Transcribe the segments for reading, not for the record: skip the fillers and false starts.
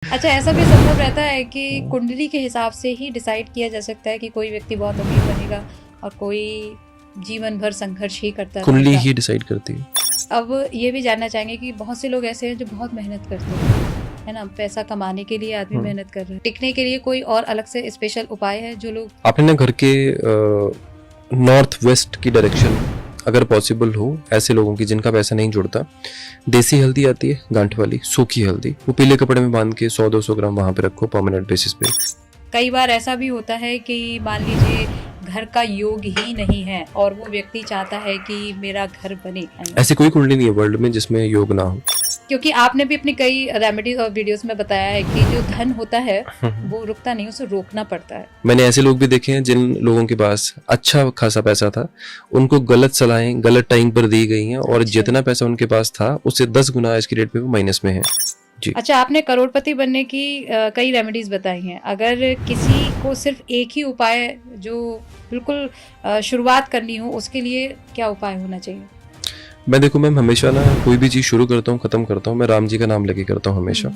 अच्छा, ऐसा भी संभव रहता है कि कुंडली के हिसाब से ही डिसाइड किया जा सकता है कि कोई व्यक्ति बहुत अमीर बनेगा और कोई जीवन भर संघर्ष ही करता कुंडली रहेगा। ही डिसाइड करती है। अब ये भी जानना चाहेंगे कि बहुत से लोग ऐसे हैं जो बहुत मेहनत करते हैं, है ना? पैसा कमाने के लिए आदमी मेहनत कर रहा है। टिकने के लिए कोई और अलग से स्पेशल उपाय है जो लोग आपने ना घर के नॉर्थ वेस्ट की डायरेक्शन अगर पॉसिबल हो, ऐसे लोगों की जिनका पैसा नहीं जुड़ता, देसी हल्दी आती है गांठ वाली, सूखी हल्दी, वो पीले कपड़े में बांध के 100-200 ग्राम वहां पे रखो परमानेंट बेसिस पे। कई बार ऐसा भी होता है कि मान लीजिए घर का योग ही नहीं है और वो व्यक्ति चाहता है कि मेरा घर बने, ऐसी कोई कुंडली नहीं है वर्ल्ड में जिसमें योग ना हो। क्योंकि आपने भी अपनी कई रेमेडीज और वीडियोस में बताया है कि जो धन होता है वो रुकता नहीं, उसे रोकना पड़ता है। मैंने ऐसे लोग भी देखे हैं जिन लोगों के पास अच्छा खासा पैसा था, उनको गलत सलाहें गलत टाइम पर दी गई हैं और अच्छा। जितना पैसा उनके पास था उससे 10 गुना आज की डेट पे वो माइनस में है। जी। अच्छा, आपने करोड़पति बनने की कई रेमेडीज बताई हैं। अगर किसी को सिर्फ एक ही उपाय जो बिल्कुल शुरुआत करनी हो, उसके लिए क्या उपाय होना चाहिए? मैं देखो मैम, हमेशा ना कोई भी चीज शुरू करता हूँ खत्म करता हूँ, मैं राम जी का नाम लेके करता हूँ हमेशा।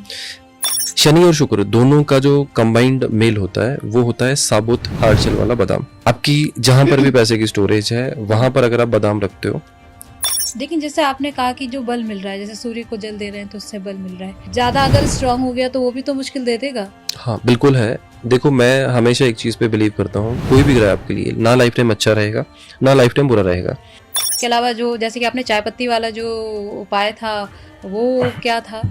शनि और शुक्र दोनों का जो कंबाइंड मेल होता है वो होता है साबुत हार्डशेल वाला बादाम। आपकी जहां पर भी पैसे की स्टोरेज है वहां पर अगर आप बादाम रखते हो। लेकिन जैसे आपने कहा कि जो बल मिल रहा है, जैसे सूर्य को जल दे रहे हैं तो उससे बल मिल रहा है, ज्यादा अगर स्ट्रांग हो गया तो वो भी तो मुश्किल दे देगा। हाँ बिल्कुल है। देखो मैं हमेशा एक चीज पे बिलीव करता हूँ, कोई भी ग्रह आपके लिए ना लाइफ टाइम अच्छा रहेगा ना लाइफ टाइम बुरा रहेगा। इसके अलावा जो जैसे कि आपने चाय पत्ती वाला जो उपाय था वो क्या था?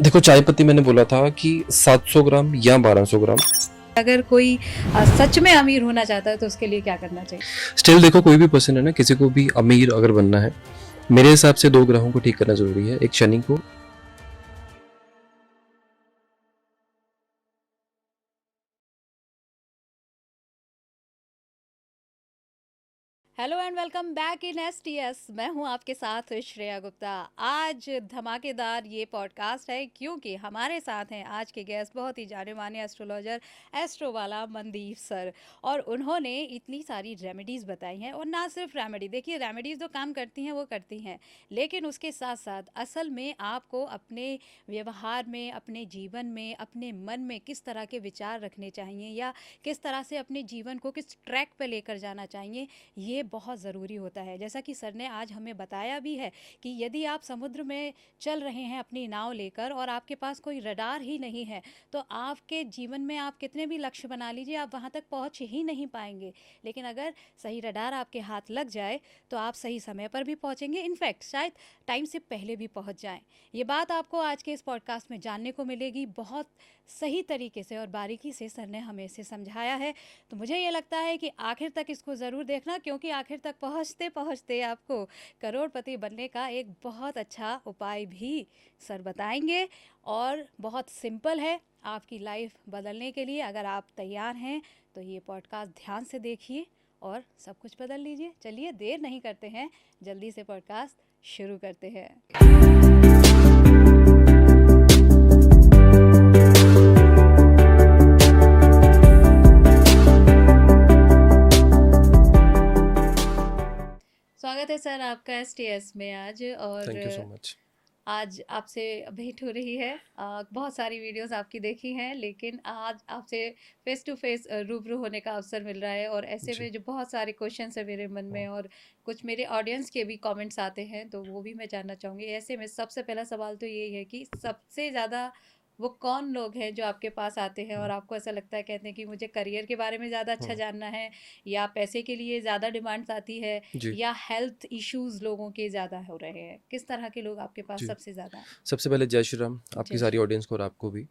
देखो चाय पत्ती मैंने बोला था कि 700 ग्राम या 1200 ग्राम। अगर कोई सच में अमीर होना चाहता है तो उसके लिए क्या करना चाहिए? स्टिल देखो कोई भी पर्सन है ना, किसी को भी अमीर अगर बनना है, मेरे हिसाब से 2 ग्रहों को ठीक करना जरूरी है, एक शनि को। Hello and welcome back in STS. मैं हूं आपके साथ श्रेया गुप्ता। आज धमाकेदार ये पॉडकास्ट है क्योंकि हमारे साथ हैं आज के गेस्ट, बहुत ही जाने माने एस्ट्रोलॉजर, एस्ट्रो वाला मनदीप सर। और उन्होंने इतनी सारी रेमेडीज़ बताई हैं, और ना सिर्फ रेमेडी, देखिए रेमेडीज़ जो काम करती हैं वो करती हैं, लेकिन उसके साथ साथ असल में आपको अपने व्यवहार में, अपने जीवन में, अपने मन में किस तरह के विचार रखने चाहिए या किस तरह से अपने जीवन को किस ट्रैक पे लेकर जाना चाहिए, ये बहुत ज़रूरी होता है। जैसा कि सर ने आज हमें बताया भी है कि यदि आप समुद्र में चल रहे हैं अपनी नाव लेकर और आपके पास कोई रडार ही नहीं है, तो आपके जीवन में आप कितने भी लक्ष्य बना लीजिए, आप वहाँ तक पहुँच ही नहीं पाएंगे। लेकिन अगर सही रडार आपके हाथ लग जाए तो आप सही समय पर भी पहुँचेंगे, इनफैक्ट शायद टाइम से पहले भी पहुँच जाएं। ये बात आपको आज के इस पॉडकास्ट में जानने को मिलेगी। बहुत सही तरीके से और बारीकी से सर ने हमें इसे समझाया है। तो मुझे ये लगता है कि आखिर तक इसको ज़रूर देखना, क्योंकि आखिर तक पहुँचते पहुँचते आपको करोड़पति बनने का एक बहुत अच्छा उपाय भी सर बताएंगे। और बहुत सिंपल है आपकी लाइफ बदलने के लिए। अगर आप तैयार हैं तो ये पॉडकास्ट ध्यान से देखिए और सब कुछ बदल लीजिए। चलिए देर नहीं करते हैं, जल्दी से पॉडकास्ट शुरू करते हैं। स्वागत है सर आपका एसटीएस में आज। और थैंक यू सो मच। आज आपसे भेंट हो रही है। बहुत सारी वीडियोस आपकी देखी हैं, लेकिन आज आपसे फेस टू फेस रूबरू होने का अवसर मिल रहा है। और ऐसे में जो बहुत सारे क्वेश्चंस है मेरे मन में और कुछ मेरे ऑडियंस के भी कमेंट्स आते हैं, तो वो भी मैं जानना चाहूँगी। ऐसे में सबसे पहला सवाल तो यही है कि सबसे ज़्यादा वो कौन लोग हैं जो आपके पास आते हैं और आपको ऐसा लगता है, कहते हैं कि मुझे करियर के बारे में ज़्यादा अच्छा जानना है, या पैसे के लिए ज़्यादा डिमांड्स आती है, जी। या हेल्थ इश्यूज लोगों के ज़्यादा हो रहे हैं? किस तरह के लोग आपके पास जी। सबसे ज़्यादा हैं? सबसे पहले जय श्री राम आपकी जय सारी श्री राम। ऑडियंस को और आपको भी।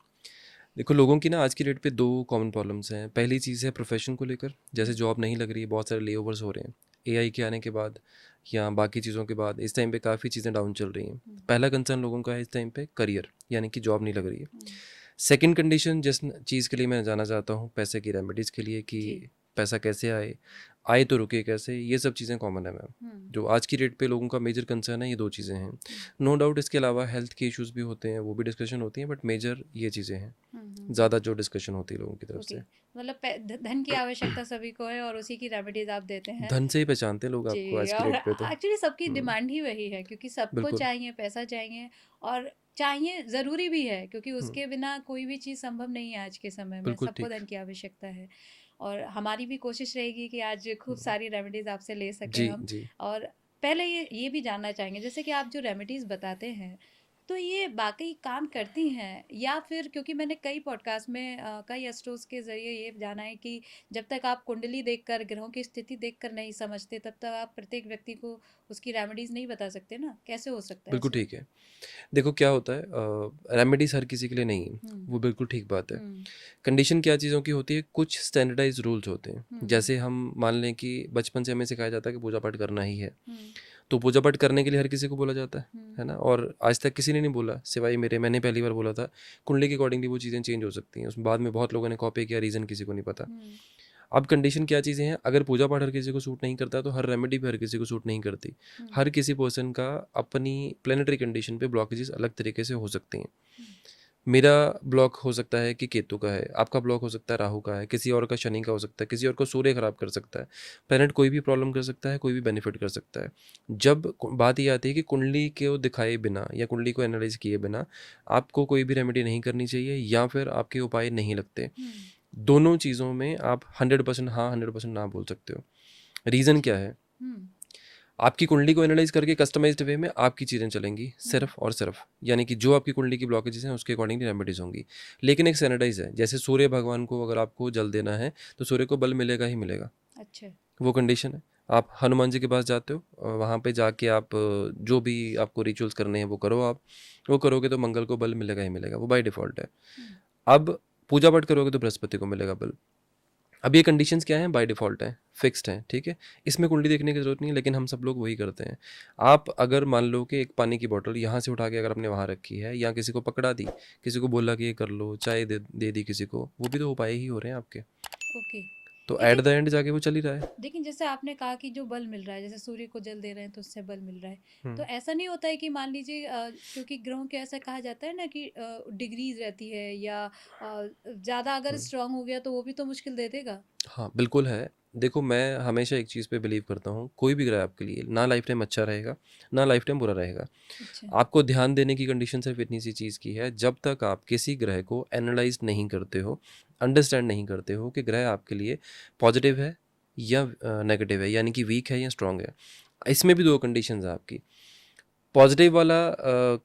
देखो लोगों की ना आज की डेट पे 2 कॉमन प्रॉब्लम्स हैं। पहली चीज़ है प्रोफेशन को लेकर, जैसे जॉब नहीं लग रही है, बहुत सारे लेओवर्स हो रहे हैं एआई के आने के बाद या बाकी चीज़ों के बाद। इस टाइम पे काफ़ी चीज़ें डाउन चल रही हैं। पहला कंसर्न लोगों का है इस टाइम पे करियर, यानी कि जॉब नहीं लग रही है। सेकंड कंडीशन जिस चीज़ के लिए मैं जाना चाहता हूँ, पैसे की रेमेडीज़ के लिए, कि जी। पैसा कैसे आए, आए तो रुके कैसे, ये सब चीज़ें कॉमन है मैम। जो आज की डेट पे लोगों का मेजर कंसर्न है, ये 2 चीज़ें हैं। नो डाउट इसके अलावा हेल्थ के इश्यूज़ भी होते हैं, वो भी डिस्कशन होती हैं, बट मेजर ये चीज़ें हैं। ज़्यादा जो डिस्कशन होती है लोगों की तरफ ओके, से। मतलब धन की आवश्यकता सभी को है और उसी की रेमेडीज आप देते हैं। धन से ही पहचानते हैं लोग आपको जी, आज की और डेट पे तो। एक्चुअली सबकी हुँ, डिमांड ही वही है, क्योंकि सबको बिल्कुल। चाहिए, पैसा चाहिए, और चाहिए ज़रूरी भी है, क्योंकि हुँ, उसके बिना कोई भी चीज़ संभव नहीं है आज के समय में, बिल्कुल सबको ठीक। धन की आवश्यकता है। और हमारी भी कोशिश रहेगी कि आज खूब हुँ, सारी रेमेडीज़ आपसे ले सकें जी, हम। जी। और पहले ये भी जानना चाहेंगे, जैसे कि आप जो रेमेडीज़ बताते हैं, तो ये वाक़ई काम करती हैं, या फिर, क्योंकि मैंने कई पॉडकास्ट में कई एस्ट्रोस के ज़रिए ये जाना है कि जब तक आप कुंडली देखकर, ग्रहों की स्थिति देखकर नहीं समझते, तब तक आप प्रत्येक व्यक्ति को उसकी रेमेडीज़ नहीं बता सकते ना, कैसे हो सकता है बिल्कुल ऐसे? ठीक है। देखो क्या होता है रेमेडीज़ हर किसी के लिए नहीं है, हुँ, वो बिल्कुल ठीक बात है। हुँ, कंडीशन क्या चीज़ों की होती है, कुछ स्टैंडर्डाइज़्ड रूल्स होते हैं। हुँ, जैसे हम मान लें कि बचपन से हमें सिखाया जाता है कि पूजा-पाठ करना ही है। हुँ, तो पूजा-पाठ करने के लिए हर किसी को बोला जाता हुँ, है ना? और आज तक किसी ने नहीं बोला सिवाय मेरे, मैंने पहली बार बोला था। कुंडली के अकॉर्डिंगली वो चीज़ें चेंज हो सकती हैं। उसमें बाद में बहुत लोगों ने कॉपी किया, रीज़न किसी को नहीं पता। हुँ, अब कंडीशन क्या चीज़ें हैं, अगर पूजा-पाठ हर किसी को सूट नहीं करता, तो हर रेमेडी भी हर किसी को सूट नहीं करती। हुँ, हर किसी पर्सन का अपनी प्लैनेटरी कंडीशन पे ब्लॉकेजेस अलग तरीके से हो सकते हैं। हुँ, मेरा ब्लॉक हो सकता है कि केतु का है, आपका ब्लॉक हो सकता है राहु का है, किसी और का शनि का हो सकता है, किसी और को सूर्य खराब कर सकता है। प्लैनेट कोई भी प्रॉब्लम कर सकता है, कोई भी बेनिफिट कर सकता है। जब बात ये आती है कि कुंडली को दिखाए बिना या कुंडली को एनालाइज किए बिना आपको कोई भी रेमेडी नहीं करनी चाहिए, या फिर आपके उपाय नहीं लगते। हुँ, दोनों चीज़ों में आप 100% हाँ, 100% ना बोल सकते हो। रीज़न अच्छा, क्या है? हुँ, आपकी कुंडली को एनालाइज़ करके कस्टमाइज़्ड वे में आपकी चीज़ें चलेंगी, हुँ, सिर्फ़ और सिर्फ़। यानी कि जो आपकी कुंडली की ब्लॉकेजेज़ हैं, उसके अकॉर्डिंगली रेमेडीज़ होंगी। लेकिन एक सैनिटाइज़ है, जैसे सूर्य भगवान को अगर आपको जल देना है, तो सूर्य को बल मिलेगा ही मिलेगा, अच्छा, वो कंडीशन है। आप हनुमान जी के पास जाते हो वहाँ पे जाके आप जो भी आपको रिचुअल्स करने हैं, वो करो आप। वो करोगे तो मंगल को बल मिलेगा ही मिलेगा, वो बाय डिफ़ॉल्ट है। हुँ, अब पूजा-पाठ करोगे तो बृहस्पति को मिलेगा बल। अब ये कंडीशंस क्या हैं? बाय डिफ़ॉल्ट हैं, फिक्स्ड हैं, ठीक है? इसमें कुंडली देखने की ज़रूरत नहीं है, लेकिन हम सब लोग वही करते हैं। आप अगर मान लो कि एक पानी की बॉटल यहाँ से उठा के अगर आपने वहाँ रखी है, या किसी को पकड़ा दी, किसी को बोला कि ये कर लो, चाय दे दी किसी को, वो भी तो उपाय ही हो रहे हैं आपके। ओके। तो एट द लेकिन एंड जाके वो चल ही रहा है। लेकिन जैसे आपने कहा कि जो बल मिल रहा है, जैसे सूर्य को जल दे रहे हैं तो उससे बल मिल रहा है, तो हुँ, ऐसा नहीं होता है कि मान लीजिए, क्योंकि ग्रहों के ऐसा कहा जाता है ना कि डिग्रीज रहती है, या ज़्यादा अगर हुँ। स्ट्रांग हो गया तो वो भी तो मुश्किल दे देगा। हाँ, बिल्कुल है। देखो मैं हमेशा एक चीज़ पे बिलीव करता हूँ, कोई भी ग्रह आपके लिए ना लाइफ़ टाइम अच्छा रहेगा, ना लाइफ़ टाइम बुरा रहेगा। अच्छा। आपको ध्यान देने की कंडीशन सिर्फ इतनी सी चीज़ की है, जब तक आप किसी ग्रह को एनालाइज़ नहीं करते हो, अंडरस्टैंड नहीं करते हो कि ग्रह आपके लिए पॉजिटिव है या नेगेटिव है, यानी कि वीक है या स्ट्रॉन्ग है। इसमें भी 2 कंडीशंस हैं आपकी, पॉजिटिव वाला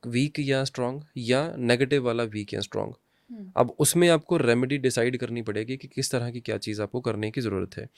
वीक या स्ट्रॉन्ग, या नेगेटिव वाला वीक या स्ट्रॉन्ग। हुँ, अब उसमें आपको रेमेडी डिसाइड करनी पड़ेगी कि किस तरह की क्या चीज़ आपको करने की ज़रूरत है।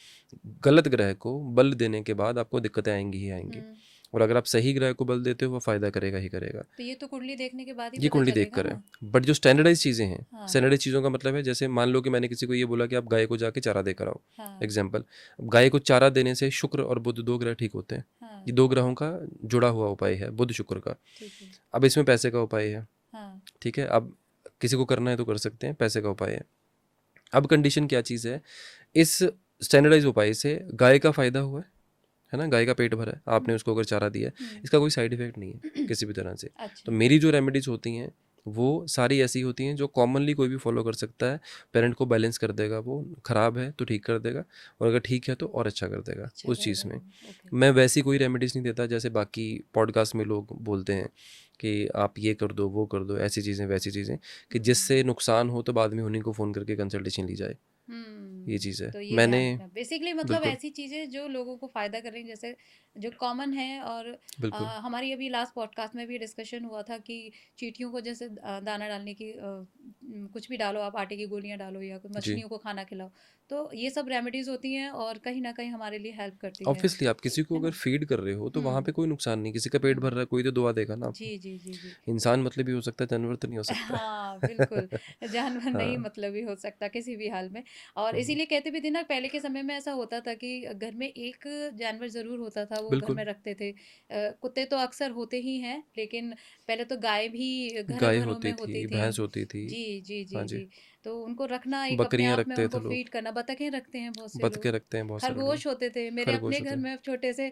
गलत ग्रह को बल देने के बाद आपको दिक्कतें आएँगी ही आएँगी, हुँ। और अगर आप सही ग्रह को बल देते हो, वो फ़ायदा करेगा ही करेगा। तो ये तो कुंडली देखने के बाद ही ये पता कुंडली चलेगा देखकर है। ना? बट जो स्टैंडर्डाइज़ चीज़ें हैं, हाँ, स्टैंडर्डाइज़ चीज़ों का मतलब है, जैसे मान लो कि मैंने किसी को ये बोला कि आप गाय को जाके चारा देकर आओ, हाँ, एग्ज़ाम्पल। अब गाय को चारा देने से शुक्र और बुध 2 ग्रह ठीक होते हैं। हाँ, ये 2 ग्रहों का जुड़ा हुआ उपाय है, बुध-शुक्र का। ठीक है। अब इसमें पैसे का उपाय है, हाँ, ठीक है? अब किसी को करना है तो कर सकते हैं, पैसे का उपाय है। अब कंडीशन क्या चीज़ है, इस स्टैंडर्डाइज़ उपाय से गाय का फ़ायदा हुआ है ना? गाय का पेट भरा है, आपने हुँ, उसको अगर चारा दिया है, हुँ। इसका कोई साइड इफ़ेक्ट नहीं है किसी भी तरह से। तो अच्छा, मेरी जो रेमेडीज़ होती हैं, वो सारी ऐसी होती हैं जो कॉमनली कोई भी फ़ॉलो कर सकता है। पेरेंट को बैलेंस कर देगा वो, खराब है तो ठीक कर देगा, और अगर ठीक है तो और अच्छा कर देगा अच्छा उस कर चीज़ देगा, में। ओके। मैं वैसी कोई रेमेडीज़ नहीं देता जैसे बाकी पॉडकास्ट में लोग बोलते हैं कि आप ये कर दो, वो कर दो, ऐसी चीज़ें, वैसी चीज़ें, कि हुँ। जिससे नुकसान हो तो बाद में उन्हीं को फ़ोन करके कंसल्टेशन ली जाए, ये हुँ, चीज़ है। तो ये मैंने ध्यान रखना बेसिकली, मतलब बिल्कुल, ऐसी चीज़ें जो लोगों को फ़ायदा कर रही हैं, जैसे जो कॉमन है। और बिल्कुल। हमारी अभी लास्ट पॉडकास्ट में भी डिस्कशन हुआ था कि चींटियों को जैसे दाना डालने की, कुछ भी डालो आप, आटे की गोलियाँ डालो या कुछ जी। मछलियों को खाना खिलाओ, तो ये सब रेमेडीज़ होती हैं और कहीं न कहीं हमारे लिए हेल्प करती ऑब्वियसली आप किसी को है अगर ना? फीड कर रहे हो तो वहाँ हुँ, पे कोई नुकसान नहीं, किसी का पेट भर हुँ। रहा है, कोई तो दुआ देगा ना जी, आपको। जी, जी, जी। इंसान मतलब भी हो सकता है, जानवर तो नहीं हो सकता हाँ, बिल्कुल। है। जानवर नहीं हाँ, मतलबी हो सकता किसी भी हाल में। और इसी इसीलिए कहते भी थे ना, पहले के समय में ऐसा होता था कि घर में एक जानवर ज़रूर होता था, वो घर बिल्कुल, में रखते थे। कुत्ते तो अक्सर होते ही हैं, लेकिन पहले तो गाय भी गाय घरों-घरों में होती होती थी, थी। भैंस होती थी। जी, जी, हाँ जी, जी, जी। तो उनको रखना एक अपने बकरियाँ आप में, रखते थे उनको लोग, फ़ीड करना, बतखें रखते हैं बहुत से बतखें लोग। रखते हैं बहुत सारे लोग, खरगोश होते थे। मेरे अपने खरगोश घर होते हैं। में छोटे से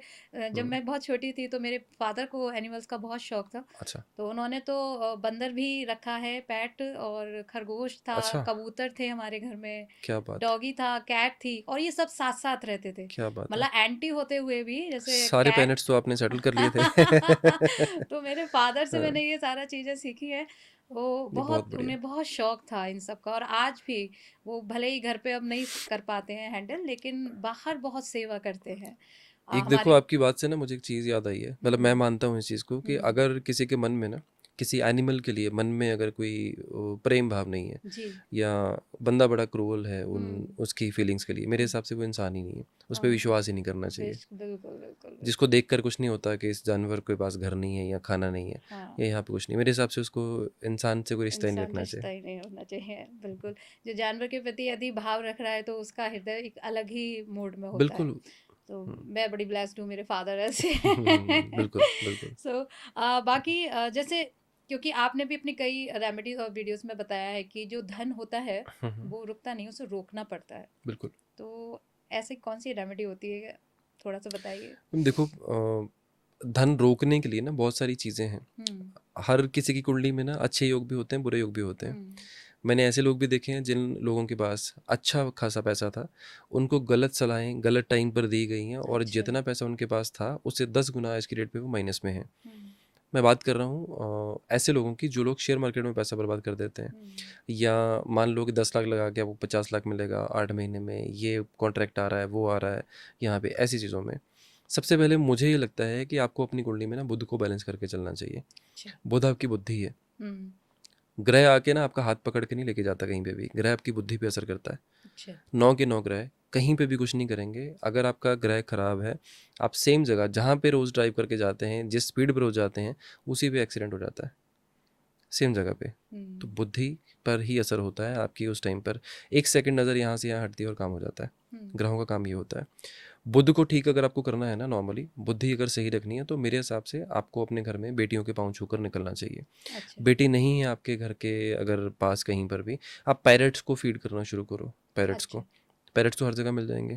जब हुँ, मैं बहुत छोटी थी, तो मेरे फ़ादर को एनिमल्स का बहुत शौक था। अच्छा, तो उन्होंने तो बंदर भी रखा है पेट, और खरगोश था, अच्छा, कबूतर थे हमारे घर में, क्या बात है! डॉगी था, कैट थी, और ये सब साथ-साथ रहते थे। क्या बात है! मतलब एंटी होते हुए भी, जैसे सारे कैट। पेनिट्स तो आपने सेटल कर लिए थे। तो मेरे फ़ादर से हाँ, मैंने ये सारा चीज़ें सीखी है। वो ये बहुत बहुत, बढ़िया। उन्हें बहुत शौक था इन सब का, और आज भी वो भले ही घर पे अब नहीं कर पाते हैं हैंडल, लेकिन बाहर बहुत सेवा करते हैं। एक देखो हमारे। आपकी बात से ना मुझे एक चीज़ याद आई है, मतलब मैं हुँ, मानता हूँ इस चीज़ को कि हुँ। अगर किसी के मन में ना, किसी एनिमल के लिए मन में अगर कोई प्रेम भाव नहीं है, जी। या बंदा बड़ा क्रूअल है उन हुँ, उसकी फीलिंग्स के लिए, मेरे हुँ। हिसाब से वो इंसान ही नहीं है, उस पे हाँ। विश्वास ही नहीं करना चाहिए। बिल्कुल, बिल्कुल, जिसको बिल्कुल। देखकर कुछ नहीं होता कि इस जानवर के पास घर नहीं है या खाना नहीं है हाँ, या यहाँ पे कुछ नहीं, मेरे हिसाब से उसको इंसान से कोई रिश्ता ही नहीं इंसान रखना चाहिए। रिश्ता ही नहीं होना चाहिए, बिल्कुल। जो जानवर के प्रति यदि भाव रख रहा है, तो उसका हृदय एक अलग ही मोड में होता है। बिल्कुल। तो हम्म, मैं बड़ी ब्लेस्ड हूँ, मेरे फादर ऐसे हैं। बिल्कुल बिल्कुल। सो बाकी जैसे, क्योंकि आपने भी अपनी कई रेमेडीज़ और वीडियोज़ में बताया है कि जो धन होता है, वो रुकता नहीं, उसे रोकना पड़ता है। बिल्कुल। तो ऐसी कौन-सी रेमेडी होती है? थोड़ा-सा बताइए? तुम देखो, धन रोकने के लिए ना बहुत सारी चीज़ें हैं। हुँ, हर किसी की कुंडली में ना अच्छे योग भी होते हैं, बुरे योग भी होते हैं। हुँ। मैंने ऐसे लोग भी देखे हैं जिन लोगों के पास अच्छा खासा पैसा था, उनको गलत सलाहें गलत टाइम पर दी गई हैं, और अच्छा। जितना पैसा उनके पास था उससे 10 गुना आज की डेट पे वो माइनस में हैं। हुँ, मैं बात कर रहा हूँ ऐसे लोगों की जो लोग शेयर मार्केट में पैसा बर्बाद कर देते हैं, हुँ। या मान लो कि 10 लाख लगा के आपको 50 लाख मिलेगा 8 महीने में, ये कॉन्ट्रैक्ट आ रहा है, वो आ रहा है, यहाँ पे ऐसी चीज़ों में सबसे पहले मुझे ये लगता है कि आपको अपनी कुंडली में ना बुध को बैलेंस करके चलना चाहिए। अच्छा। बुध आपकी बुद्धि है। हुँ, ग्रह आके ना आपका हाथ पकड़ के नहीं लेके जाता कहीं पे भी, ग्रह आपकी बुद्धि पे असर करता है। अच्छा। 9 के 9 ग्रह कहीं पे भी कुछ नहीं करेंगे। अगर आपका ग्रह खराब है, आप सेम जगह जहाँ पे रोज़ ड्राइव करके जाते हैं, जिस स्पीड पे रोज़ जाते हैं, उसी पे एक्सीडेंट हो जाता है, सेम जगह पे। तो हुँ, बुद्धि पर ही असर होता है आपकी उस टाइम पर। 1 सेकंड नज़र यहाँ से यहाँ हटती है और काम हो जाता है। हुँ। ग्रहों का काम ये होता है। बुध को ठीक अगर आपको करना है ना, नॉर्मली बुद्धि अगर सही रखनी है, तो मेरे हिसाब से आपको अपने घर में बेटियों के पाँव छूकर निकलना चाहिए। अच्छा, बेटी नहीं है आपके घर के अगर पास कहीं पर भी, आप पैरट्स को फीड करना शुरू करो, पैरट्स अच्छा। को। पैरट्स तो हर जगह मिल जाएंगे।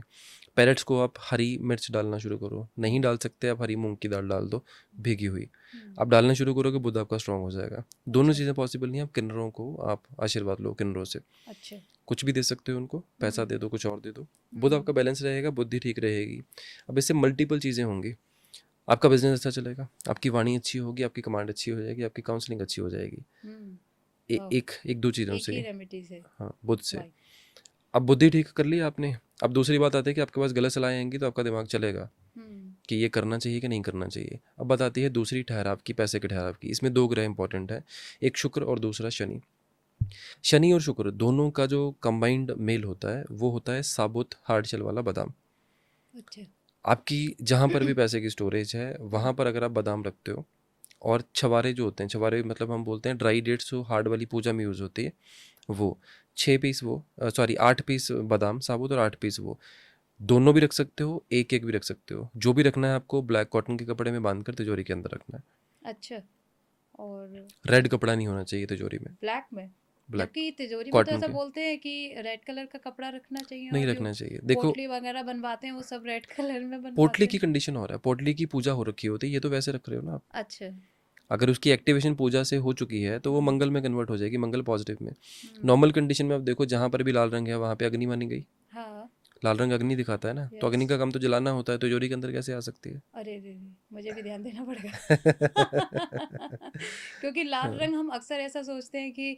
पैरट्स को आप हरी मिर्च डालना शुरू करो, नहीं हुँ, डाल सकते आप हरी मूंग की दाल डाल दो, भीगी हुई। हुँ। आप डालना शुरू करोगे, बुध आपका स्ट्रांग हो जाएगा। दोनों अच्छा, चीज़ें पॉसिबल नहीं है, आप किन्नरों को आप आशीर्वाद लो, किन्नरों से अच्छा। कुछ भी दे सकते हो, उनको पैसा हुँ, दे दो, कुछ और दे दो। बुध हुँ। आपका बैलेंस रहेगा, बुद्धि ठीक रहेगी। अब इससे मल्टीपल चीज़ें होंगी। आपका बिजनेस अच्छा चलेगा, आपकी वाणी अच्छी होगी, आपकी कमांड अच्छी हो जाएगी, आपकी काउंसलिंग अच्छी हो जाएगी। हुँ, वाओ! एक एक दो चीज़ों एक से। ही रेमेडी से। हाँ, बुध से। वाह! अब बुद्धि ठीक कर ली आपने। अब दूसरी बात आती है कि आपके पास गलत सलाहें आएंगी तो आपका दिमाग चलेगा हुँ, कि ये करना चाहिए कि नहीं करना चाहिए। अब बात आती है दूसरी ठहराव की, पैसे के ठहराव की। इसमें 2 ग्रह इंपॉर्टेंट है, एक शुक्र और दूसरा शनि। शनि और शुक्र दोनों का जो कंबाइंड मेल होता है, वो होता है साबुत हार्ड शेल वाला बादाम। अच्छा। आपकी जहाँ पर भी पैसे की स्टोरेज है, हुँ, वहाँ पर अगर आप बादाम रखते हो, और छवारे जो होते हैं, छवारे मतलब हम बोलते हैं ड्राई डेट्स, जो हार्ड वाली पूजा में यूज़ होती है, वो 6 पीस, वो सॉरी 8 पीस बादाम साबुत और 8 पीस वो, दोनों भी रख सकते हो, एक एक भी रख सकते हो। जो भी रखना है आपको ब्लैक कॉटन के कपड़े में बांध कर तिजोरी के अंदर रखना है। अच्छा। और रेड कपड़ा नहीं होना चाहिए तिजोरी में। ब्लैक में? ब्लैक जबकि तिजोरी में तो कॉटन ऐसा के बोलते हैं कि रेड कलर का कपड़ा रखना चाहिए, नहीं और जो रखना चाहिए। देखो, पोटली वगैरह बनवाते हैं, वो सब रेड कलर में पोटली बनवाते की हैं। कंडीशन हो रहा है, पोटली की पूजा हो रखी होती है, ये तो वैसे रख रहे हो ना आप। अच्छा। अगर उसकी एक्टिवेशन पूजा से हो चुकी है तो वो हुँ, मंगल में कन्वर्ट हो जाएगी, मंगल पॉजिटिव में। हुँ। नॉर्मल कंडीशन में आप देखो, जहाँ पर भी लाल रंग है वहाँ पे अग्नि मानी गई। हाँ, लाल रंग अग्नि दिखाता है ना, तो यस। अग्नि का काम तो जलाना होता है, तो तिजोरी के अंदर कैसे आ सकती है? अरे रे रे! मुझे भी ध्यान देना पड़ेगा। क्योंकि लाल हाँ, रंग हम अक्सर ऐसा सोचते हैं कि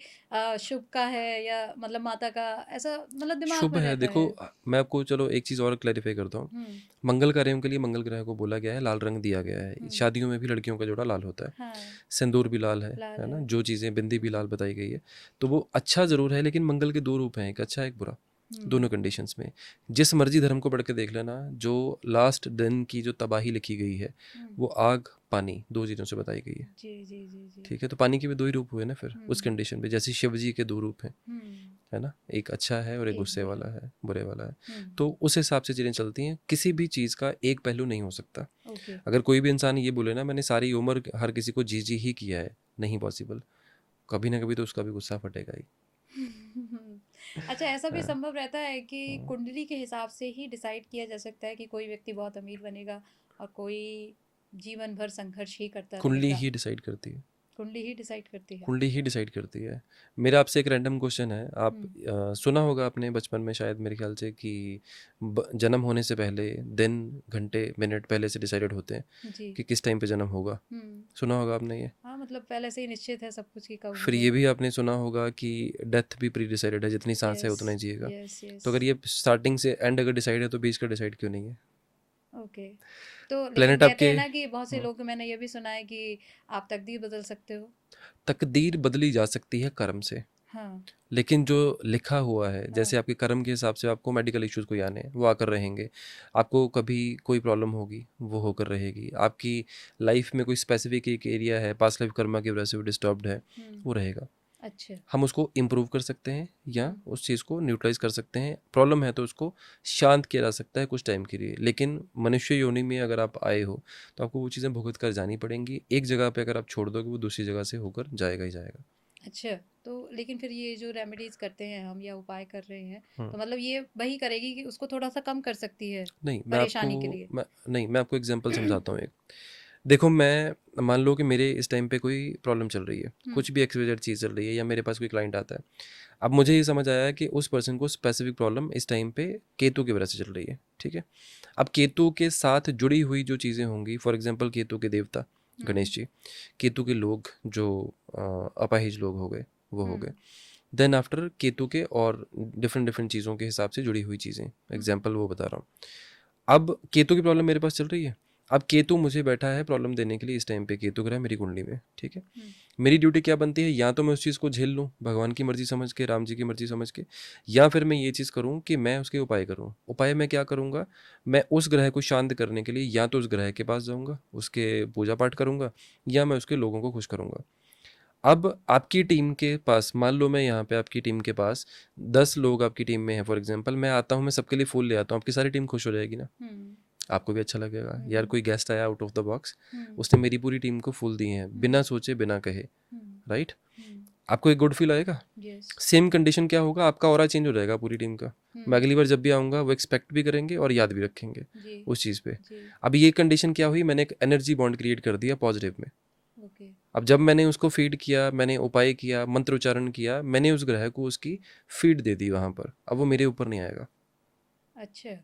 शुभ का है, या मतलब माता का, ऐसा मतलब दिमाग शुभ में है। रहता देखो, है। मैं आपको चलो एक चीज़ और क्लैरिफाई करता हूँ। हुँ, मंगल कार्यों के लिए मंगल ग्रह को बोला गया है, लाल रंग दिया गया है। हुँ। शादियों में भी लड़कियों का जोड़ा लाल होता है, हाँ, सिंदूर भी लाल लाल है है। ना? जो चीज़ें, बिंदी भी लाल हुँ, बताई गई है। तो वो अच्छा ज़रूर है, लेकिन मंगल के 2 रूप हैं, एक अच्छा एक बुरा, दोनों हुँ, कंडीशंस में। जिस मर्ज़ी धर्म को पढ़ के देख लेना, जो लास्ट दिन की जो तबाही लिखी गई है, हुँ। वो आग, पानी 2 चीज़ों से बताई गई है। जी, जी, जी, जी। ठीक है? तो पानी के भी 2 ही रूप हुए ना फिर उस हुँ, कंडीशन पे, जैसे शिव जी के 2 रूप हैं, हुँ। है ना, एक अच्छा है और एक एक गुस्से बुरा। वाला है, बुरे वाला है। हम्म। तो उस हिसाब से चीज़ें चलती हैं, किसी भी चीज़ का एक पहलू नहीं हो सकता। ओके। अगर कोई भी इंसान ये बोले ना मैंने सारी उम्र हर किसी को जी जी ही किया है, नहीं पॉसिबल, कभी ना कभी तो उसका भी गुस्सा फटेगा ही। अच्छा, ऐसा भी हाँ, संभव रहता है कि हाँ। कुंडली के हिसाब से ही डिसाइड किया जा सकता है कि कोई व्यक्ति बहुत अमीर बनेगा और कोई जीवन भर संघर्ष ही करता कुंडली रहेगा? ही डिसाइड करती है। कुंडली ही डिसाइड करती है। कुंडली ही डिसाइड करती है। मेरा आपसे एक रैंडम क्वेश्चन है, आप हम्म। सुना होगा आपने बचपन में शायद मेरे ख्याल से कि जन्म होने से पहले दिन, घंटे, मिनट पहले से डिसाइडेड होते हैं जी। कि किस टाइम पे जन्म होगा। हम्म। सुना होगा आपने ये? हाँ, मतलब पहले से ही निश्चित है सब कुछ कि कब फिर होगा। ये भी आपने सुना होगा कि डेथ भी प्री डिसाइडेड है, जितनी सांस है यस, उतना ही जिएगा। Yes, yes. तो अगर ये स्टार्टिंग से एंड अगर डिसाइड है तो बीच का डिसाइड क्यों नहीं है? ओके। तो लेकिन प्लेनेट कहते आपके। हैं ना कि बहुत से हाँ, लोग, मैंने ये भी सुना है कि आप तकदीर बदल सकते हो। तकदीर बदली जा सकती है कर्म से, हाँ। लेकिन जो लिखा हुआ है, हाँ। जैसे आपके कर्म के हिसाब से आपको मेडिकल इश्यूज कोई आने हैं वो आकर रहेंगे, आपको कभी कोई प्रॉब्लम होगी वो होकर रहेगी, आपकी लाइफ में कोई स्पेसिफिक एक एरिया है पास्ट लाइफ कर्मा की वजह से वो डिस्टर्ब्ड है, हम्म। वो रहेगा। अच्छा। हम उसको इम्प्रूव कर सकते हैं या हम्म। उस चीज़ को न्यूट्रलाइज कर सकते हैं, प्रॉब्लम है तो उसको शांत किया जा सकता है कुछ टाइम के लिए, लेकिन मनुष्य योनि में अगर आप आए हो तो आपको वो चीज़ें भुगत कर जानी पड़ेंगी। एक जगह पे अगर आप छोड़ दोगे वो दूसरी जगह से होकर जाएगा ही जाएगा। अच्छा, तो लेकिन फिर ये जो रेमेडीज करते हैं हम या उपाय कर रहे हैं, हम्म। तो मतलब ये वही करेगी कि उसको थोड़ा सा कम कर सकती है नहीं मैं आपको परेशानी के लिए? मैं नहीं मैं आपको एग्जांपल समझाता हूँ एक। देखो, मैं मान लो कि मेरे इस टाइम पे कोई प्रॉब्लम चल रही है, हम्म। कुछ भी एक्सवाइजेड चीज़ चल रही है, या मेरे पास कोई क्लाइंट आता है। अब मुझे ये समझ आया है कि उस पर्सन को स्पेसिफिक प्रॉब्लम इस टाइम पे केतु की वजह से चल रही है, ठीक है। अब केतु के साथ जुड़ी हुई जो चीज़ें होंगी, फॉर एग्जांपल केतु के देवता हम्म। गणेश जी, केतु के लोग जो अपाहिज लोग हो गए वो हो गए। हम्म। देन आफ्टर केतु के और डिफरेंट डिफरेंट चीज़ों के हिसाब से जुड़ी हुई चीज़ें, हम्म। एग्जाम्पल वो बता रहा हूँ। अब केतु की प्रॉब्लम मेरे पास चल रही है। अब केतु मुझे बैठा है प्रॉब्लम देने के लिए, इस टाइम पे केतु ग्रह मेरी कुंडली में, ठीक है। हम्म। मेरी ड्यूटी क्या बनती है, या तो मैं उस चीज़ को झेल लूँ भगवान की मर्जी समझ के, राम जी की मर्जी समझ के, या फिर मैं ये चीज़ करूँ कि मैं उसके उपाय करूँ। उपाय मैं क्या करूँगा, मैं उस ग्रह को शांत करने के लिए या तो उस ग्रह के पास जाऊँगा, उसके पूजा पाठ करूँगा, या मैं उसके लोगों को खुश करूँगा। अब आपकी टीम के पास, मान लो मैं यहाँ पे आपकी टीम के पास 10 लोग आपकी टीम में हैं फॉर एग्जांपल, मैं आता हूँ, मैं सबके लिए फूल ले आता हूँ, आपकी सारी टीम खुश हो जाएगी ना। हम्म। आपको भी अच्छा लगेगा यार, हम्म। कोई गेस्ट आया आउट ऑफ द बॉक्स, हम्म। उसने मेरी पूरी टीम को फूल दिए हैं बिना हम्म। सोचे बिना कहे, हम्म। राइट। हम्म। आपको एक गुड फील आएगा। यस। सेम कंडीशन क्या होगा, आपका ऑरा चेंज हो जाएगा पूरी टीम का। मैं हम्म। अगली बार जब भी आऊँगा वो एक्सपेक्ट भी करेंगे और याद भी रखेंगे जी। उस चीज़ पे। जी। अब ये कंडीशन क्या हुई, मैंने एक एनर्जी बॉन्ड क्रिएट कर दिया पॉजिटिव में। ओके। अब जब मैंने उसको फीड किया, मैंने उपाय किया, मंत्र उच्चारण किया, मैंने उस ग्रह को उसकी फीड दे दी वहाँ पर, अब वो मेरे ऊपर नहीं आएगा। अच्छा।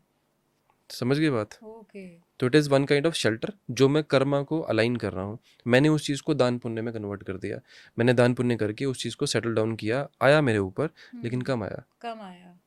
समझ गए बात? ओके। तो it is one kind of shelter जो मैं कर्मा को अलाइन कर रहा हूँ। मैंने उस चीज़ को दान पुण्य में कन्वर्ट कर दिया। मैंने दान पुण्य करके उस चीज़ को सेटल डाउन किया, आया मेरे ऊपर, लेकिन हम्म। कम आया। कम आया।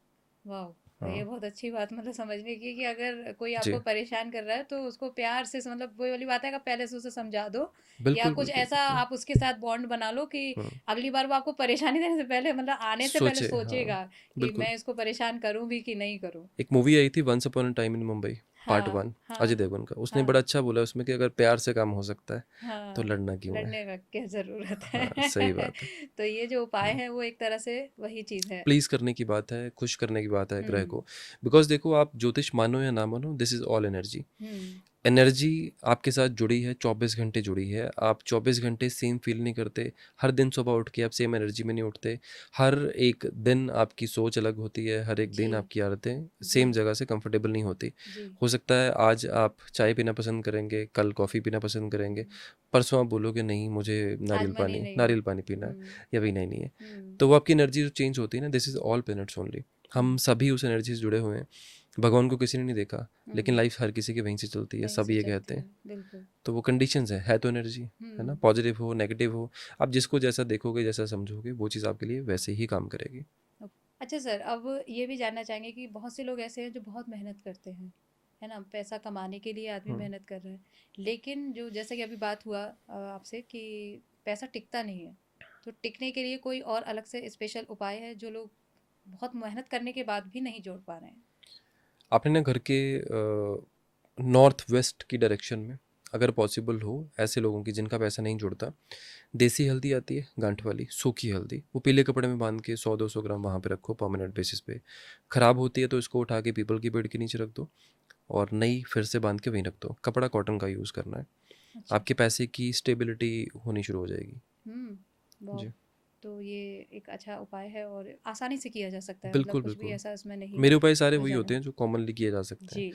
वाह। तो ये हाँ बहुत अच्छी बात मतलब समझने की कि अगर कोई जी, आपको परेशान कर रहा है तो उसको प्यार से, मतलब वही वाली बात है कि पहले से उसे समझा दो, या बिल्कुल कुछ बिल्कुल ऐसा बिल्कुल। आप उसके साथ बॉन्ड बना लो कि हम्म, अगली बार वो आपको परेशानी देने से पहले, मतलब आने से पहले सोचे, हाँ, सोचेगा कि बिल्कुल। मैं इसको परेशान करूं भी कि नहीं करूं। एक मूवी आई थी once upon a time in Mumbai, part हाँ। 1, अजय हाँ। देवगन का। उसने हाँ। बड़ा अच्छा बोला उसमें कि अगर प्यार से काम हो सकता है तो हाँ। लड़ना क्यों है। लड़ने का क्या जरूरत है? हाँ, सही बात है। तो ये जो उपाय हाँ, है वो एक तरह से वही चीज है। प्लीज़ करने की बात है, खुश करने की बात है ग्रह हम्म। को। बिकॉज़ देखो, आप ज्योतिष मानो या ना मानो, this is all energy. Hmm. Energy आपके साथ जुड़ी है, 24 घंटे जुड़ी है। आप 24 घंटे सेम फ़ील नहीं करते। हर दिन सुबह उठ के आप सेम एनर्जी में नहीं उठते। हर एक दिन आपकी सोच अलग होती है, हर एक जी। दिन आपकी आदतें जी। सेम जगह से कंफर्टेबल नहीं होती। जी। हो सकता है आज आप चाय पीना पसंद करेंगे, कल कॉफ़ी पीना पसंद करेंगे, हम्म। परसों आप बोलोगे नहीं मुझे आज मन ही नहीं है। नारियल पानी पीना है, हम्म। या विनय नहीं है। हम्म। तो वो आपकी एनर्जी जो चेंज होती है ना, this is all planets only. हम हम्म। सभी उस एनर्जी से जुड़े हुए हैं। भगवान को किसी ने नहीं देखा, लेकिन हम्म। लाइफ हर किसी की वहीं से चलती है, वहीं सब से ये कहते चलती हैं। है, बिल्कुल। तो वो कंडीशंस है तो एनर्जी, है ना, हम्म। पॉजिटिव हो नेगेटिव हो, आप जिसको जैसा देखोगे जैसा समझोगे वो चीज़ आपके लिए वैसे ही काम करेगी। अच्छा सर, अब ये भी जानना चाहेंगे कि बहुत से लोग ऐसे हैं जो बहुत मेहनत करते हैं, है ना, पैसा कमाने के लिए आदमी हम्म, मेहनत कर रहे हैं, लेकिन जो जैसे कि अभी बात हुआ आपसे कि पैसा टिकता नहीं है, तो टिकने के लिए कोई और अलग से स्पेशल उपाय है जो लोग बहुत मेहनत करने के बाद भी नहीं जोड़ पा रहे हैं? आपने ना घर के नॉर्थ वेस्ट की डायरेक्शन में अगर पॉसिबल हो ऐसे लोगों की जिनका पैसा नहीं जुड़ता, देसी हल्दी आती है गांठ वाली सूखी हल्दी, वो पीले कपड़े में बांध के 100-200 ग्राम वहाँ पे रखो परमानेंट बेसिस पे। ख़राब होती है तो इसको उठा के पीपल की पेड़ के नीचे रख दो और नई फिर से बांध के वहीं रख दो। कपड़ा कॉटन का यूज़ करना है। अच्छा। आपके पैसे की स्टेबिलिटी होनी शुरू हो जाएगी। वाह! जी, तो ये एक अच्छा उपाय है और आसानी से किया जा सकता है, मतलब बिल्कुल, कुछ भी बिल्कुल। ऐसा इसमें नहीं मेरे है उपाय सारे वही वज़न होते है। हैं जो कॉमनली किए जा सकते जी। हैं।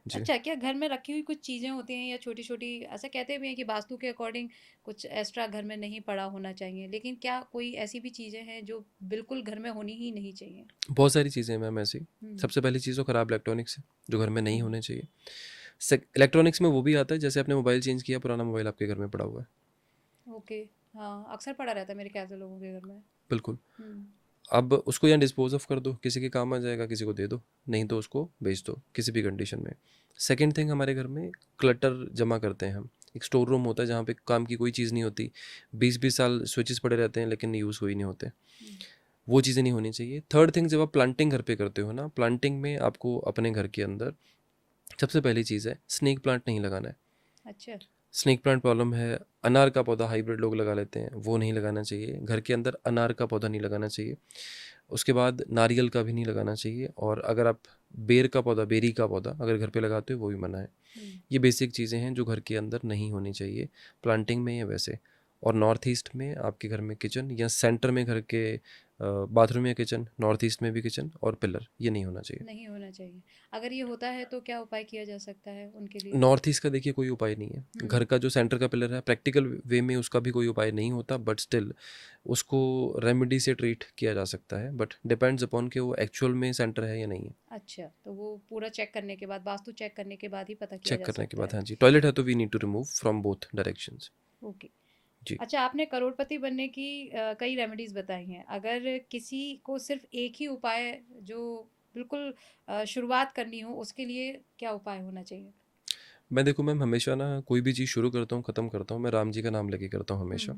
जी। अच्छा, क्या घर में रखी हुई कुछ चीज़ें होती हैं या छोटी-छोटी, ऐसा कहते भी हैं कि वास्तु के अकॉर्डिंग कुछ एक्स्ट्रा घर में नहीं पड़ा होना चाहिए, लेकिन क्या कोई ऐसी भी चीज़ें हैं जो बिल्कुल घर में होनी ही नहीं चाहिए? बहुत सारी चीज़ें हैं मैम ऐसी। हुँ, सबसे पहली चीज़ तो ख़राब इलेक्ट्रॉनिक्स है, जो घर में नहीं हुँ। होने चाहिए। सेक इलेक्ट्रॉनिक्स में वो भी आता है जैसे आपने मोबाइल चेंज किया, पुराना मोबाइल आपके घर में पड़ा हुआ है। ओके। हाँ, अक्सर पड़ा रहता है मेरे ख्याल से लोगों के घर में। बिल्कुल। हुँ, अब उसको या डिस्पोज़ ऑफ कर दो, किसी के काम आ जाएगा, किसी को दे दो, नहीं तो उसको बेच दो, किसी भी कंडीशन में। सेकंड थिंग, हमारे घर में क्लटर जमा करते हैं हम। एक स्टोर रूम होता है जहाँ पे काम की कोई चीज़ नहीं होती। 20-20 साल स्विचेस पड़े रहते हैं लेकिन यूज़ हुए ही नहीं होते। हुँ। वो चीज़ें नहीं होनी चाहिए। थर्ड थिंग, जब आप प्लांटिंग घर पे करते हो ना, प्लांटिंग में आपको अपने घर के अंदर सबसे पहली चीज़ है, स्नेक प्लांट नहीं लगाना है। अच्छा। स्नेक प्लांट प्रॉब्लम है। अनार का पौधा हाइब्रिड लोग लगा लेते हैं, वो नहीं लगाना चाहिए। घर के अंदर अनार का पौधा नहीं लगाना चाहिए। उसके बाद नारियल का भी नहीं लगाना चाहिए, और अगर आप बेर का पौधा, बेरी का पौधा अगर घर पे लगाते हो वो भी मना है। हुँ, ये बेसिक चीज़ें हैं जो घर के अंदर नहीं होनी चाहिए, प्लांटिंग में या वैसे। और नॉर्थ ईस्ट में आपके घर में किचन या सेंटर में घर के बाथरूम या किचन, नॉर्थ ईस्ट में भी किचन और पिलर, ये नहीं होना चाहिए। नहीं होना चाहिए। अगर ये होता है तो क्या उपाय किया जा सकता है उनके लिए? नॉर्थ ईस्ट का देखिए कोई उपाय नहीं है। हुँ, घर का जो सेंटर का पिलर है, प्रैक्टिकल वे में उसका भी कोई उपाय नहीं होता, बट स्टिल उसको रेमेडी से ट्रीट किया जा सकता है, बट डिपेंड्स अपॉन कि वो एक्चुअल में सेंटर है या नहीं है। अच्छा, तो वो पूरा चेक करने के बाद, वास्तु चेक करने के बाद ही पता किया चेक जा करने के सकता बाद, है। हाँ जी, टॉयलेट है तो we need to remove from both directions. Okay. जी। अच्छा, आपने करोड़पति बनने की कई रेमेडीज़ बताई हैं। अगर किसी को सिर्फ़ एक ही उपाय जो बिल्कुल शुरुआत करनी हो, उसके लिए क्या उपाय होना चाहिए? मैं देखो मैम, हमेशा ना कोई भी चीज़ शुरू करता हूँ, ख़त्म करता हूँ, मैं राम जी का नाम लेके करता हूँ हुँ, हमेशा।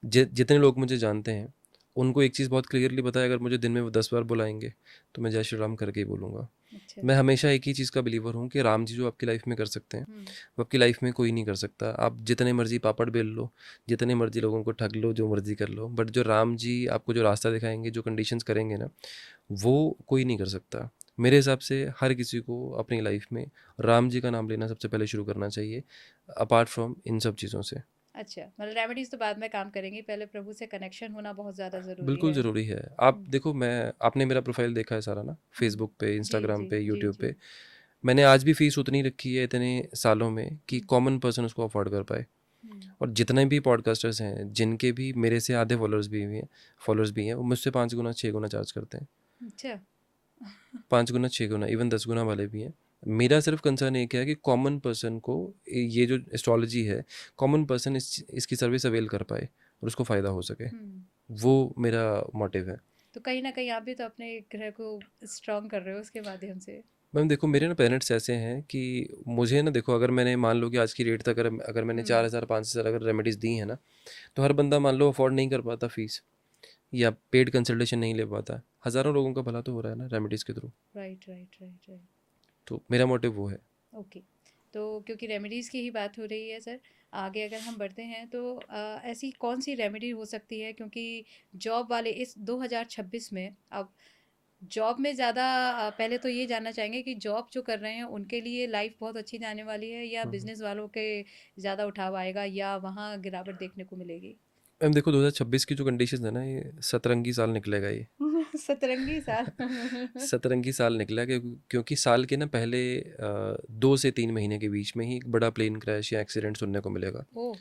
जितने लोग मुझे जानते हैं, उनको एक चीज़ बहुत क्लियरली पता है, अगर मुझे दिन में वो 10 बार बुलाएँगे, तो मैं जय श्री राम करके ही बोलूँगा। अच्छा। मैं हमेशा एक ही चीज़ का बिलीवर हूँ कि राम जी जो आपकी लाइफ़ में कर सकते हैं, हुँ, वो आपकी लाइफ़ में कोई नहीं कर सकता। आप जितने मर्ज़ी पापड़ बेल लो, जितने मर्ज़ी लोगों को ठग लो, जो मर्ज़ी कर लो, बट जो राम जी आपको जो रास्ता दिखाएँगे, जो कंडीशंस करेंगे ना, वो कोई नहीं कर सकता। मेरे हिसाब से हर किसी को अपनी लाइफ़ में राम जी का नाम लेना सबसे पहले शुरू करना चाहिए, अपार्ट फ्रॉम इन सब चीज़ों से। अच्छा, मतलब रेमेडीज़ तो बाद में काम करेंगी, पहले प्रभु से कनेक्शन होना बहुत ज़्यादा ज़रूरी बिल्कुल है। ज़रूरी है। आप हुँ, देखो, मैं आपने मेरा प्रोफ़ाइल देखा है सारा ना, हुँ। फ़ेसबुक पे, जी, इंस्टाग्राम जी, पे, जी, यूट्यूब जी। पे। मैंने आज भी फ़ीस उतनी रखी है इतने सालों में कि हुँ, कॉमन पर्सन उसको अफ़ोर्ड कर पाए। हुँ। और जितने भी पॉडकास्टर्स हैं, जिनके भी मेरे से आधे फॉलोअर्स भी हैं, वो मुझसे 5 गुना, 6 गुना चार्ज करते हैं। अच्छा। 5 गुना, 6 गुना, इवन 10 गुना वाले भी हैं। मेरा सिर्फ़ कंसर्न एक है कि कॉमन पर्सन को ये जो एस्ट्रोलॉजी है, कॉमन पर्सन इसकी सर्विस अवेल कर पाए और उसको फ़ायदा हो सके। हुँ। वो मेरा मोटिव है। तो कहीं न कहीं आप भी तो अपने ग्रह को स्ट्रॉन्ग कर रहे हो उसके माध्यम से। मैम देखो, मेरे ना पेरेंट्स ऐसे हैं कि मुझे ना, देखो, अगर मैंने मान लो कि आज की रेट तक अगर अगर मैंने हुँ, 4,000 5,000 अगर रेमेडीज़ दी हैं ना, तो हर बंदा मान लो अफोर्ड नहीं कर पाता फ़ीस, या पेड कंसल्टेशन नहीं ले पाता। हज़ारों लोगों का भला तो हो रहा है ना रेमेडीज़ के through. Right, right, right, right. तो मेरा मोटिव वो है। ओके। तो क्योंकि रेमेडीज़ की ही बात हो रही है सर, आगे अगर हम बढ़ते हैं तो ऐसी कौन-सी रेमेडी हो सकती है, क्योंकि जॉब वाले इस 2026 में अब जॉब में ज़्यादा पहले तो ये जानना चाहेंगे कि जॉब जो कर रहे हैं उनके लिए लाइफ बहुत अच्छी जाने वाली है या हुँ, हुँ। बिज़नेस वालों के ज़्यादा उठाव आएगा या वहाँ गिरावट देखने को मिलेगी? मैम देखो, 2026 की जो कंडीशंस है ना, ये सतरंगी साल निकलेगा ये। सतरंगी साल। सतरंगी साल निकला, क्योंकि साल के ना पहले 2 से 3 महीने के बीच में ही एक बड़ा प्लेन क्रैश या एक्सीडेंट सुनने को मिलेगा। ओह!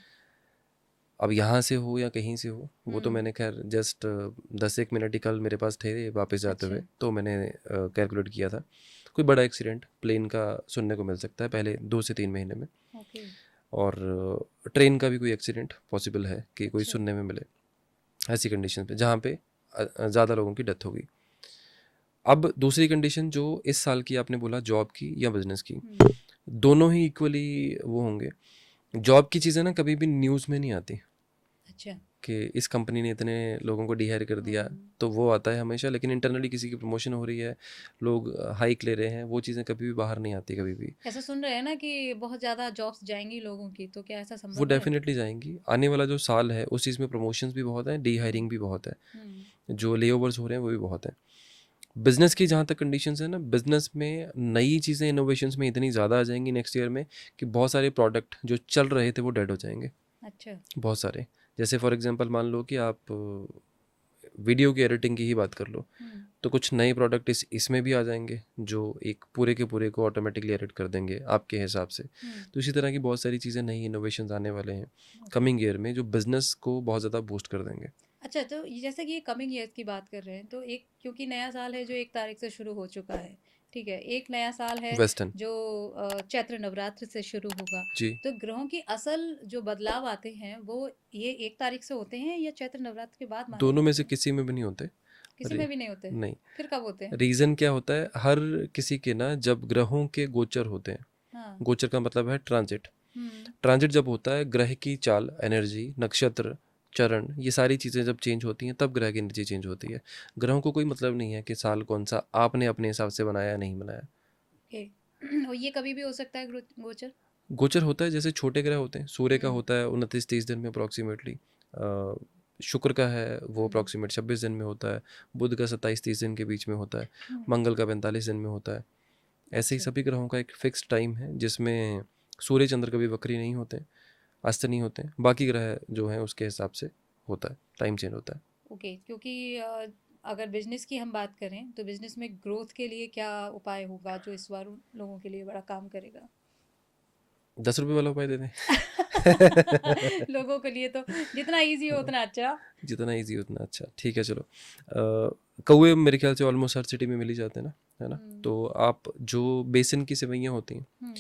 अब यहाँ से हो या कहीं से हो, वो तो हुँ, मैंने खैर जस्ट 10 एक मिनट ही कल मेरे पास थे वापस जाते अच्छा, हुए, तो मैंने कैलकुलेट किया था। कोई बड़ा एक्सीडेंट प्लेन का सुनने को मिल सकता है पहले 2 से 3 महीने में। ओके, और ट्रेन का भी कोई एक्सीडेंट पॉसिबल है कि कोई अच्छा। सुनने में मिले, ऐसी कंडीशन पे जहाँ पे ज़्यादा लोगों की डेथ होगी। अब दूसरी कंडीशन जो इस साल की आपने बोला, जॉब की या बिजनेस की, हुँ, दोनों ही इक्वली वो होंगे। जॉब की चीज़ें ना कभी भी न्यूज़ में नहीं आती। अच्छा, कि इस कंपनी ने इतने लोगों को डिहायर कर दिया, हम्म, तो वो आता है हमेशा। लेकिन इंटरनली किसी की प्रमोशन हो रही है, लोग हाइक ले रहे हैं, वो चीज़ें कभी भी बाहर नहीं आती कभी भी। ऐसा सुन रहे हैं ना कि बहुत ज्यादा जॉब्स जाएंगी लोगों की, तो क्या ऐसा वो संभव है? डेफिनेटली जाएंगी। आने वाला जो साल है उस चीज़ में प्रमोशंस भी बहुत हैं, डी हम्म। हायरिंग भी बहुत है, हम्म। जो लेओवर्स हो रहे हैं वो भी बहुत है। बिजनेस की जहाँ तक कंडीशंस है ना, बिजनेस में नई चीज़ें इनोवेशंस में इतनी ज़्यादा आ जाएंगी नेक्स्ट ईयर में कि बहुत सारे प्रोडक्ट जो चल रहे थे वो डेड हो जाएंगे, अच्छा। बहुत सारे। जैसे फॉर एग्जांपल मान लो कि आप वीडियो की एडिटिंग की ही बात कर लो, हम्म। तो कुछ नए प्रोडक्ट इसमें भी आ जाएंगे जो एक पूरे के पूरे को ऑटोमेटिकली एडिट कर देंगे आपके हिसाब से। हम्म। तो इसी तरह की बहुत सारी चीज़ें, नई इनोवेशंस आने वाले हैं ओके। कमिंग ईयर में, जो बिजनेस को बहुत ज़्यादा बूस्ट कर देंगे। अच्छा, तो जैसे कि ये कमिंग ईयर्स की बात कर रहे हैं, तो एक क्योंकि नया साल है जो 1 तारीख से शुरू हो चुका है, ठीक है, एक नया साल है वेस्टर्न। जो चैत्र नवरात्र से शुरू होगा। जी। तो ग्रहों की असल जो बदलाव आते हैं वो ये 1 तारीख से होते हैं या चैत्र नवरात्र के बाद माने दोनों में जाते से हैं? किसी में भी नहीं होते। किसी रे में भी नहीं होते? नहीं। फिर कब होते हैं? रीज़न क्या होता है, हर किसी के ना जब ग्रहों के गोचर होते हैं, हाँ। गोचर का मतलब है ट्रांजिट। हम्म। ट्रांजिट जब होता है, ग्रह की चाल, एनर्जी, नक्षत्र, चरण, ये सारी चीज़ें जब चेंज होती हैं तब ग्रह की एनर्जी चेंज होती है। ग्रहों को कोई मतलब नहीं है कि साल कौन सा आपने अपने हिसाब से बनाया या नहीं बनाया। ओके। और ये कभी भी हो सकता है गोचर? गोचर होता है जैसे छोटे ग्रह होते हैं, सूर्य का हम्म। होता है 29-30 दिन में अप्रॉक्सीमेटली। शुक्र का है वो हम्म। अप्रॉक्सीमेट 26 दिन में होता है। बुध का 27-30 दिन के बीच में होता है। हम्म। मंगल का 45 दिन में होता है। ऐसे ही अच्छा। सभी ग्रहों का एक फिक्स टाइम है जिसमें सूर्य चंद्र कभी वक्री नहीं होते, अस्त नहीं होते। बाकी ग्रह जो हैं उसके हिसाब से होता है, टाइम चेंज होता है। ओके, क्योंकि अगर बिजनेस की हम बात करें तो बिजनेस में ग्रोथ के लिए क्या उपाय होगा जो इस बार उन लोगों के लिए बड़ा काम करेगा? 10 रुपये वाला उपाय दे दें। लोगों के लिए तो जितना इजी हो उतना अच्छा। जितना ईजी उतना अच्छा, ठीक है चलो। कौवे मेरे ख्याल से ऑलमोस्ट हर सिटी में मिल ही जाते हैं ना, है ना? हम्म। तो आप जो बेसन की सेवइयाँ होती हैं, हम्म।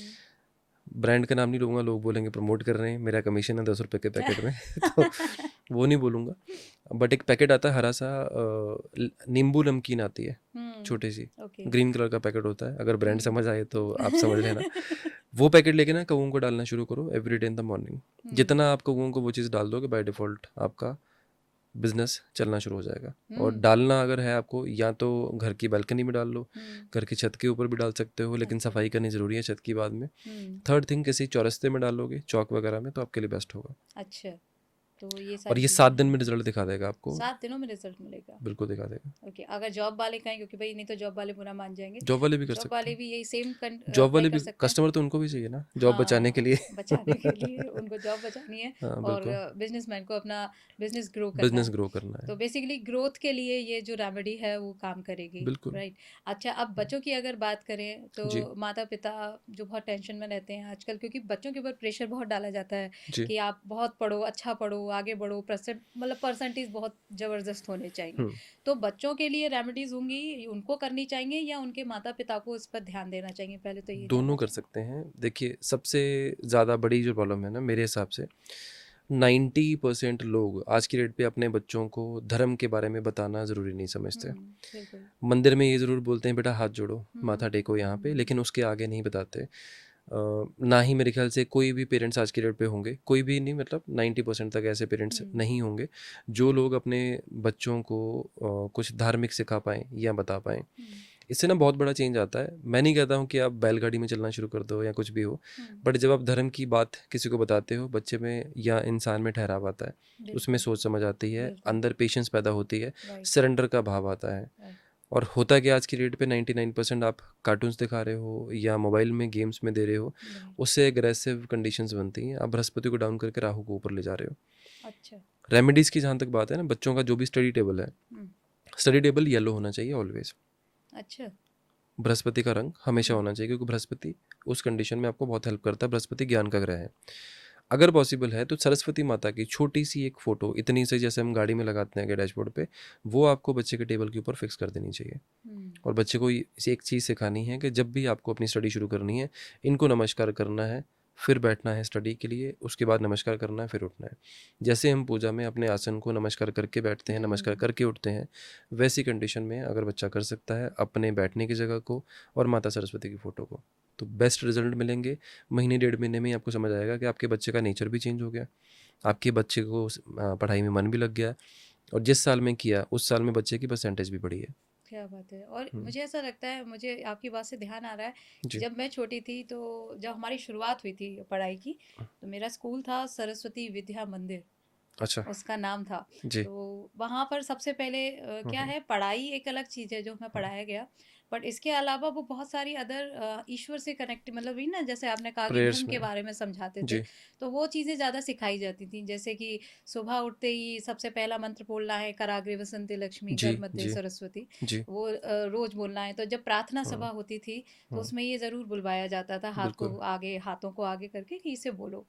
ब्रांड का नाम नहीं लूँगा, लोग बोलेंगे प्रमोट कर रहे हैं, मेरा कमीशन है 10 रुपये के पैकेट में। तो वो नहीं बोलूँगा। बट एक पैकेट आता है हरा सा, नींबू नमकीन आती है, हम्म। छोटी सी, ओके। ग्रीन कलर का पैकेट होता है। अगर ब्रांड हम्म। समझ आए तो आप समझ लेना। वो पैकेट लेके ना कौओं को डालना शुरू करो every day in the morning. Hmm. जितना आप कौओं को वो चीज़ डाल दोगे, बाय डिफ़ॉल्ट आपका बिजनेस चलना शुरू हो जाएगा। और हम्म। डालना अगर है आपको, या तो घर की बालकनी में डाल लो, हम्म। घर की छत के ऊपर भी डाल सकते हो, लेकिन अच्छा। सफाई करनी ज़रूरी है छत की बाद में। हम्म। थर्ड थिंग, किसी चौरस्ते में डालोगे, चौक वगैरह में, तो आपके लिए बेस्ट होगा। अच्छा, तो ये और सारी ये चीजें 7 दिन हैं। में रिजल्ट दिखा देगा आपको, 7 दिनों में रिजल्ट मिलेगा? बिल्कुल दिखा देगा। ओके, अगर जॉब वाले कहें, क्योंकि भाई नहीं तो जॉब वाले बुरा मान जाएंगे, जॉब वाले भी कर जॉब सकते वाले हैं। भी यही सेम जॉब अप्लाई वाले कर भी, सकते हैं? कस्टमर तो उनको भी चाहिए ना जॉब बचाने के हाँ, लिए। बचाने के लिए उनको जॉब बचानी है हाँ और बिल्कुल, बिजनेसमैन को अपना बिजनेस ग्रो करना बिजनेस है। ग्रो करना है। तो बेसिकली ग्रोथ के लिए ये जो रेमेडी है वो काम करेगी, बिल्कुल। राइट? अच्छा, अब बच्चों की अगर बात करें तो जी। माता पिता जो बहुत टेंशन में रहते हैं आजकल, क्योंकि बच्चों के ऊपर प्रेशर बहुत डाला जाता है जी। कि आप बहुत पढ़ो, अच्छा पढ़ो, आगे बढ़ो, परसेंटेज बहुत जबरदस्त होने चाहिए। हम्म तो बच्चों के लिए रेमेडीज होंगी, उनको करनी चाहिए या उनके माता पिता को इस पर ध्यान देना चाहिए? पहले तो ये जानना दोनों कर चाहूँगी। सकते हैं। देखिए, सबसे ज़्यादा बड़ी जो प्रॉब्लम है ना मेरे हिसाब से, 90% लोग आज की डेट पे अपने बच्चों को धर्म के बारे में बताना ज़रूरी नहीं समझते। बिल्कुल। मंदिर में ये ज़रूर बोलते हैं, बेटा हाथ जोड़ो, हम्म। माथा टेको यहाँ पे, हम्म। लेकिन उसके आगे नहीं बताते। ना ही मेरे ख्याल से कोई भी पेरेंट्स आज की डेट पे होंगे, कोई भी नहीं, मतलब 90% तक ऐसे पेरेंट्स हम्म। नहीं होंगे जो लोग अपने बच्चों को कुछ धार्मिक सिखा पाएँ या बता पाएँ। हम्म। इससे ना बहुत बड़ा चेंज आता है। मैं नहीं कहता हूँ कि आप बैलगाड़ी में चलना शुरू कर दो या कुछ भी हो, हम्म। बट जब आप धर्म की बात किसी को बताते हो, बच्चे में या इंसान में ठहराव आता है, उसमें बिल्कुल। सोच समझ आती है, बिल्कुल। अंदर पेशेंस पैदा होती है, राइट। सरेंडर का भाव आता है। राइट। और होता कि आज की डेट पे 99% आप कार्टून्स दिखा रहे हो या मोबाइल में गेम्स में दे रहे हो, राइट। उससे एग्रेसिव कंडीशंस बनती हैं। आप बृहस्पति को डाउन करके राहु को ऊपर ले जा रहे हो। अच्छा। रेमेडीज़ की जहाँ तक बात है ना, बच्चों का जो भी स्टडी टेबल है, हम्म। स्टडी टेबल येलो होना चाहिए ऑलवेज। अच्छा। बृहस्पति का रंग हमेशा हम्म। होना चाहिए, क्योंकि बृहस्पति उस कंडीशन में आपको बहुत हेल्प करता है। बृहस्पति ज्ञान का ग्रह है। अगर पॉसिबल है तो सरस्वती माता की छोटी सी एक फ़ोटो, इतनी सी जैसे हम गाड़ी में लगाते हैं डैशबोर्ड पे, वो आपको बच्चे के टेबल के ऊपर फिक्स कर देनी चाहिए। हम्म। और बच्चे को इसे एक चीज़ सिखानी है कि जब भी आपको अपनी स्टडी शुरू करनी है, इनको नमस्कार करना है, फिर बैठना है स्टडी के लिए, उसके बाद नमस्कार करना है, फिर उठना है। जैसे हम पूजा में अपने आसन को नमस्कार करके बैठते हैं, नमस्कार हम्म। करके उठते हैं, वैसी कंडीशन में अगर बच्चा कर सकता है अपने बैठने की जगह को और माता सरस्वती की फ़ोटो को, तो बेस्ट रिजल्ट मिलेंगे। महीने 1.5 महीने में ही आपको समझ आएगा कि आपके बच्चे का नेचर भी चेंज हो गया, आपके बच्चे को पढ़ाई में मन भी लग गया है, और जिस साल में किया उस साल में बच्चे की परसेंटेज भी बढ़ी है। क्या बात है। और हुँ, मुझे ऐसा लगता है, मुझे आपकी बात से ध्यान आ रहा है कि जी। जब मैं छोटी थी तो जब हमारी शुरुआत हुई थी पढ़ाई की, तो मेरा स्कूल था सरस्वती विद्या मंदिर, अच्छा, उसका नाम था। जी। तो वहाँ पर सबसे पहले हुँ, क्या हुँ, है, पढ़ाई एक अलग चीज़ है जो हमें हुँ। पढ़ाया गया, बट इसके अलावा वो बहुत सारी अदर ईश्वर से कनेक्ट, मतलब वही ना, जैसे आपने कहा कि प्रेयर्स धर्म के में। बारे में समझाते थे, जी, तो वो चीज़ें ज़्यादा सिखाई जाती थी, जैसे कि सुबह उठते ही सबसे पहला मंत्र बोलना है, कराग्रे वसंते लक्ष्मी जी, घर मध्य जी, सरस्वती, जी। वो रोज बोलना है। तो जब प्रार्थना हुँ, सभा होती थी तो हुँ। उसमें ये ज़रूर बुलवाया जाता था, हाथ को बिल्कुल। आगे, हाथों को आगे करके कि इसे बोलो।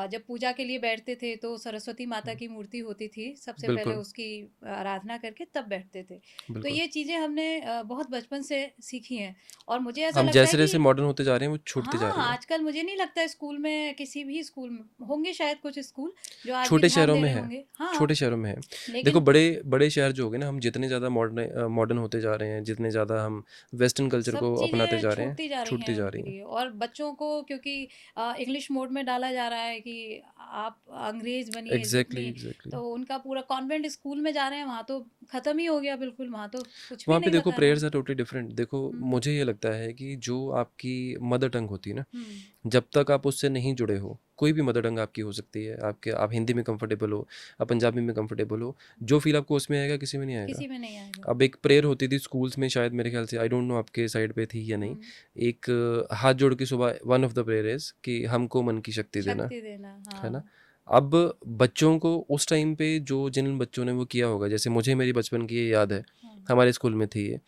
जब पूजा के लिए बैठते थे तो सरस्वती माता हुँ, की मूर्ति होती थी, सबसे पहले बिल्कुल, उसकी आराधना करके तब बैठते थे। तो बिल्कुल। ये चीज़ें हमने बहुत बचपन से सीखी हैं, और मुझे ऐसा हम लगता है जैसे-जैसे कि मॉडर्न होते जा रहे हैं, वो छूटती जा रही हाँ, है। आजकल मुझे नहीं लगता स्कूल में, किसी भी स्कूल में होंगे शायद कुछ स्कूल जो आज भी छोटे ध्यान शहरों दे में रहे है, होंगे। हाँ, छोटे शहरों में है। देखो, लेकिन बड़े बड़े शहर जो हो गए ना, हम जितने ज़्यादा मॉडर्न होते जा रहे हैं, जितने ज़्यादा हम वेस्टर्न कल्चर सब को अपनाते चीज़ें जा रहे हैं, छूटती जा रही छूटती हैं जा उनके रही हैं। लिए, और बच्चों को क्योंकि इंग्लिश मोड में डाला जा रहा है कि आप अंग्रेज बनिए एग्ज़ैक्टली, जितनी, एग्ज़ैक्टली। तो उनका पूरा कॉन्वेंट स्कूल में जा रहे हैं, वहाँ तो ख़त्म ही हो गया बिल्कुल, वहाँ तो कुछ भी वहाँ पे नहीं देखो, बता रहे हैं। Prayers are totally different. देखो, हुँ, मुझे ये लगता है कि जो आपकी मदर टंग होती है ना, हुँ, जब तक आप उससे नहीं जुड़े हो, कोई भी मदर टंग आपकी हो सकती है, आप हिंदी में कंफर्टेबल हो, आप पंजाबी में कंफर्टेबल हो, जो फ़ील आपको उसमें आएगा किसी में नहीं आएगा। किसी में नहीं आएगा। अब एक प्रेयर होती थी स्कूल्स में, शायद मेरे ख्याल से, आई डोंट नो आपके साइड पे थी या नहीं। हुँ, एक हाथ जोड़ के सुबह, one of the prayer is कि हमको मन की शक्ति देना, शक्ति देना, है ना? हाँ। अब बच्चों को उस टाइम पे जो जिन बच्चों ने वो किया होगा, जैसे मुझे मेरी बचपन की ये याद है, हाँ, हमारे स्कूल में थी ये।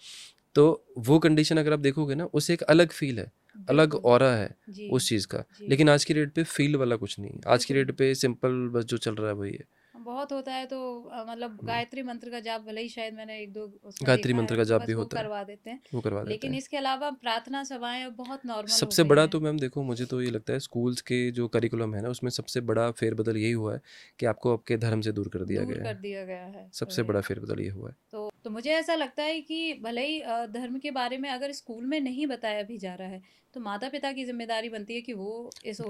तो वो कंडीशन अगर आप देखोगे ना, उससे एक अलग फ़ील है, अलग बिल्कुल। ऑरा है जी, उस चीज़ का। जी, लेकिन आज की डेट पे फ़ील वाला कुछ नहीं है। आज की बिल्कुल डेट नहीं। पे सिंपल बस जो चल रहा है वही है। बहुत होता है तो मतलब हुँ, गायत्री मंत्र का जाप, भले ही शायद मैंने 1-2 उसमें गायत्री देखा मंत्र है, का जाप भी बस वो होता है, करवा देते हैं। वो करवा देते लेकिन हैं। इसके अलावा प्रार्थना सभाएँ अब बहुत नॉर्मल हो सबसे गई बड़ा हैं। तो मैम देखो, मुझे तो ये लगता है स्कूल्स के जो करिकुलम है ना, उसमें सबसे बड़ा फेरबदल यही हुआ है कि आपको आपके धर्म से दूर कर दिया दूर गया कर है। दिया गया है, सबसे वही। बड़ा फेरबदल ये हुआ है। तो मुझे ऐसा लगता है कि भले ही धर्म के बारे में अगर स्कूल में नहीं बताया भी जा रहा है, तो माता-पिता की ज़िम्मेदारी बनती है कि वो इस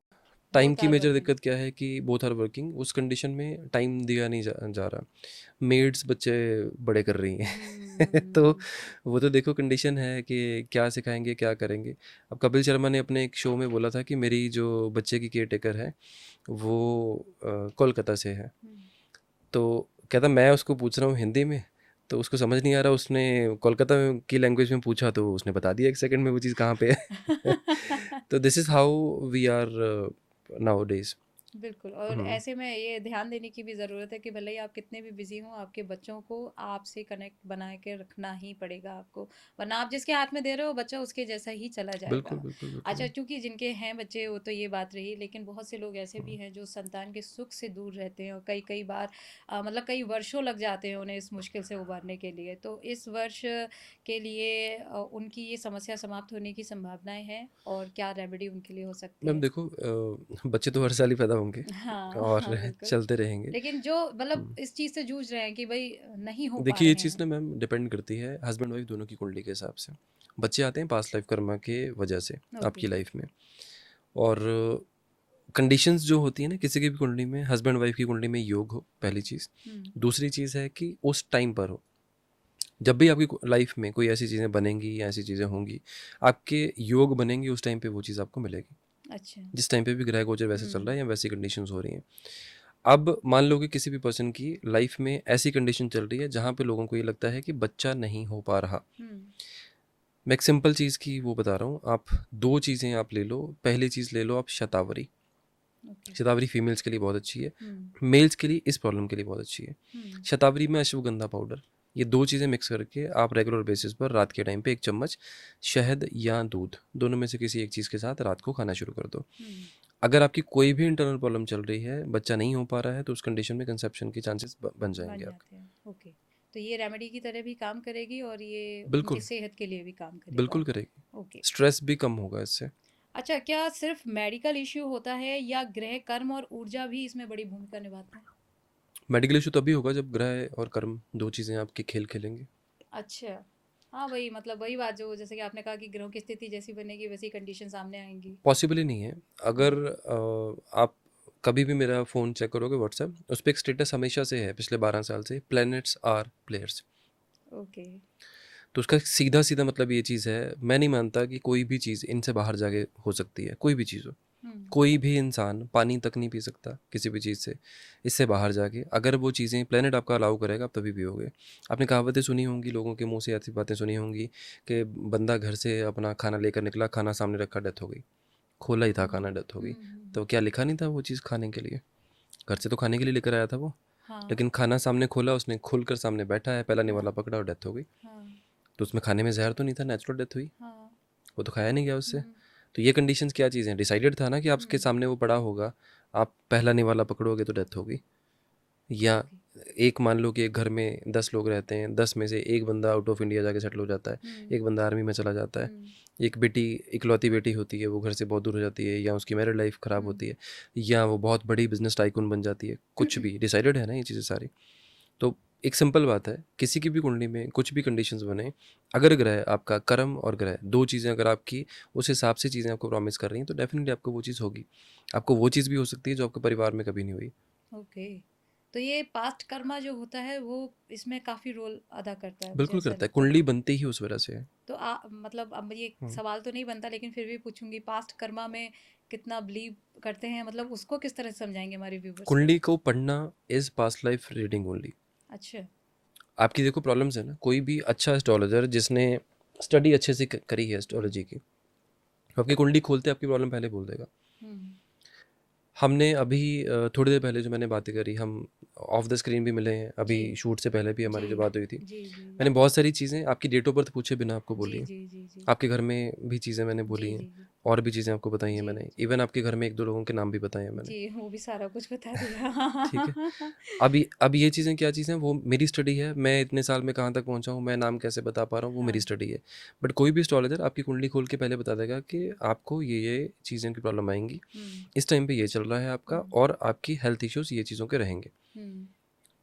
टाइम बोथ की आर मेजर वर्किंग। दिक्कत क्या है कि बोथ आर वर्किंग, उस कंडीशन में टाइम दिया नहीं जा रहा। मेड्स बच्चे बड़े कर रही हुँ, हैं तो हुँ, वो तो देखो कंडीशन है कि क्या सिखाएँगे, क्या करेंगे। अब कपिल शर्मा ने अपने एक शो में बोला था कि मेरी जो बच्चे की केयरटेकर है, वो कोलकाता से है। हुँ। तो कहता, मैं उसको पूछ रहा हूँ हिंदी में, तो उसको समझ नहीं आ रहा, उसने कोलकाता में की लैंग्वेज में पूछा तो उसने बता दिया 1 सेकंड में वो चीज़ कहाँ पे है। तो this is how we are nowadays. बिल्कुल, और हुँ, ऐसे में ये ध्यान देने की भी ज़रूरत है कि भले ही आप कितने भी बिज़ी हों, आपके बच्चों को आपसे कनेक्ट बना के रखना ही पड़ेगा आपको, वरना आप जिसके हाथ में दे रहे हो बच्चा उसके जैसा ही चला बिल्कुल, जाएगा। बिल्कुल, अच्छा, बिल्कुल। चूँकि जिनके हैं बच्चे वो तो ये बात रही, लेकिन बहुत से लोग ऐसे हुँ, भी हैं जो संतान के सुख से दूर रहते हैं, और कई-कई बार मतलब कई वर्षों लग जाते हैं उन्हें इस मुश्किल से उभरने के लिए। तो इस वर्ष के लिए उनकी ये समस्या समाप्त होने की संभावनाएँ हैं, और क्या रेमेडी उनके लिए हो सकती मैम है? देखो, बच्चे तो हर साल ही पैदा होंगे हाँ, और हाँ, बिल्कुल। चलते रहेंगे। लेकिन जो मतलब हुँ, इस चीज़ से जूझ रहे हैं कि भई नहीं हो पा देखिए, ये रहे चीज़ हैं। ना मैम डिपेंड करती है हस्बैंड-वाइफ दोनों की कुंडली के हिसाब से। बच्चे आते हैं पास्ट लाइफ कर्मा के वजह से ओके। आपकी लाइफ में, और कंडीशंस जो होती है ना किसी की भी कुंडली में, हस्बैंड-वाइफ की कुंडली में योग हो, पहली चीज़। हुँ, दूसरी चीज़ है कि उस टाइम पर हो। जब भी आपकी लाइफ में कोई ऐसी चीज़ें बनेंगी या ऐसी चीज़ें होंगी, आपके योग बनेंगे, उस टाइम पे वो चीज़ आपको मिलेगी। अच्छा। जिस टाइम पे भी ग्रह गोचर वैसे चल रहा हुँ, है या वैसी कंडीशंस हो रही हैं। अब मान लो कि किसी भी पर्सन की लाइफ में ऐसी कंडीशन चल रही है जहाँ पे लोगों को ये लगता है कि बच्चा नहीं हो पा रहा। हुँ, मैं एक सिंपल चीज़ की वो बता रहा हूँ, आप 2 चीज़ें आप ले लो। पहली चीज़ ले लो आप शतावरी। ओके। शतावरी फीमेल्स के लिए बहुत अच्छी है, हुँ, मेल्स के लिए इस प्रॉब्लम के लिए बहुत अच्छी है। हुँ, शतावरी में अश्वगंधा पाउडर, ये 2 चीज़ें मिक्स करके आप रेगुलर बेसिस पर रात के टाइम पे 1 चम्मच शहद या दूध, दोनों में से किसी एक चीज़ के साथ रात को खाना शुरू कर दो। हुँ, अगर आपकी कोई भी इंटरनल प्रॉब्लम चल रही है, बच्चा नहीं हो पा रहा है, तो उस कंडीशन में कंसेप्शन के चांसेस बन बन जाएँगे आपके। जाते हैं। ओके। तो ये रेमेडी की तरह भी काम करेगी, और ये उनकी बिल्कुल, सेहत के लिए भी काम बिल्कुल करेगा। करेगी। ओके। स्ट्रेस भी कम होगा इससे। अच्छा, क्या सिर्फ़ मेडिकल इश्यू होता है, या ग्रह, कर्म और ऊर्जा भी इसमें बड़ी भूमिका निभाते हैं? मेडिकल इश्यू तभी होगा जब ग्रह और कर्म 2 चीज़ें आपकी खेल खेलेंगी। अच्छा। हाँ, वही मतलब वही बात जो जैसे कि आपने कहा कि ग्रहों की स्थिति जैसी बनेगी वैसी कंडीशन सामने आएँगी। पॉसिबल ही नहीं है। हुँ, अगर आप कभी भी मेरा फ़ोन चेक करोगे व्हाट्सएप, उस पे एक स्टेटस हमेशा से है पिछले 12 साल से, प्लैनेट्स आर प्लेयर्स। ओके। तो उसका सीधा-सीधा मतलब ये चीज़ है, मैं नहीं मानता कि कोई भी चीज़ इनसे बाहर जाके हो सकती है, कोई भी चीज़ हो। हुँ, कोई भी इंसान पानी तक नहीं पी सकता किसी भी चीज़ से, इससे बाहर जाके। अगर वो चीज़ें प्लैनेट आपका अलाउ करेगा, आप तभी पियोगे। आपने कहावतें सुनी होंगी, लोगों के मुँह से ऐसी बातें सुनी होंगी कि बंदा घर से अपना खाना लेकर निकला, खाना सामने रखा, डेथ हो गई। खोला ही था हुँ, खाना, डेथ हो हुँ, गई। हुँ, तो हुँ। क्या लिखा नहीं था वो चीज़ खाने के लिए? घर से तो खाने के लिए लेकर आया था वो, हाँ, लेकिन खाना सामने खोला उसने, खुलकर सामने बैठा है, पहला हाँ, निवाला पकड़ा और डेथ हो गई। हाँ, तो उसमें खाने में ज़हर तो नहीं था, नेचुरल डेथ हुई। हाँ। वो तो खाया नहीं गया उससे। हुँ, तो ये कंडीशंस क्या चीज़ें हैं? डिसाइडेड था ना कि आपके हुँ। सामने वो पड़ा होगा, आप पहला निवाला पकड़ोगे तो डेथ होगी। या ओके। एक मान लो कि एक घर में 10 लोग रहते हैं, 10 में से एक बंदा आउट ऑफ इंडिया जाके सेटल हो जाता है, हुँ, एक बंदा आर्मी में चला जाता है, हुँ, एक बेटी इकलौती बेटी होती है, वो घर से बहुत दूर हो जाती है, या उसकी मैरिड लाइफ ख़राब हुँ। होती है, या वो बहुत बड़ी बिज़नेस टाइकून बन जाती है, कुछ भी डिसाइडेड है ना ये चीज़ें सारी। तो एक सिंपल बात है, किसी की भी कुंडली में कुछ भी कंडीशंस बने, अगर ग्रह आपका कर्म और ग्रह 2 चीज़ें अगर आपकी उस हिसाब से चीज़ें आपको प्रॉमिस कर रही हैं, तो डेफ़िनिटली आपको वो चीज़ होगी। आपको वो चीज़ भी हो सकती है जो आपके परिवार में कभी नहीं हुई। ओके। तो ये पास्ट कर्मा जो होता है वो इसमें काफ़ी रोल अदा करता है, मुझे बिल्कुल ऐसा करता है, लगता है। कुंडली बनती ही उस वजह से है। तो मतलब अब ये हुँ। सवाल तो नहीं बनता लेकिन फिर भी पूछूंगी, पास्ट कर्मा में कितना बिलीव करते हैं, मतलब उसको किस तरह से समझाएंगे हमारे व्यूवर्स को? कुंडली को पढ़ना is past life reading only. अच्छा। आपकी देखो प्रॉब्लम्स है ना, कोई भी अच्छा एस्ट्रोलॉजर जिसने स्टडी अच्छे से करी है हम्म, एस्ट्रोलॉजी की, वो आपकी कुंडली खोलते आपकी प्रॉब्लम पहले बोल देगा। हम्म। हमने अभी थोड़ी देर पहले जो मैंने बातें करी, हम ऑफ द स्क्रीन भी मिले हैं, जी, अभी शूट से पहले भी जी, हमारी जो बात हुई थी। जी, जी, मैंने बहुत सारी चीज़ें आपकी डेट ऑफ बर्थ पूछे बिना आपको जी, बोली हैं। जी, जी, जी, आपके घर में भी चीज़ें मैंने जी, बोली हैं, जी, जी, और भी चीज़ें आपको बताई हैं जी, मैंने। जी, इवन आपके घर में 1-2 लोगों के नाम भी बताए हैं मैंने। जी, वो भी सारा कुछ बता दिया। ठीक है? अब ये चीज़ें क्या चीज़ें हैं, वो मेरी स्टडी है। मैं इतने साल में कहाँ तक पहुँचा हूँ, मैं नाम कैसे बता पा रहा हूँ, वो मेरी हाँ। स्टडी है। बट कोई भी एस्ट्रोलॉजर आपकी कुंडली खोल के पहले बता देगा कि आपको ये चीज़ें की प्रॉब्लम आएँगी। हम्म, इस टाइम पे ये चल रहा है आपका, हम्म, और आपकी हेल्थ इश्यूज़ ये चीज़ों के रहेंगे। हम्म,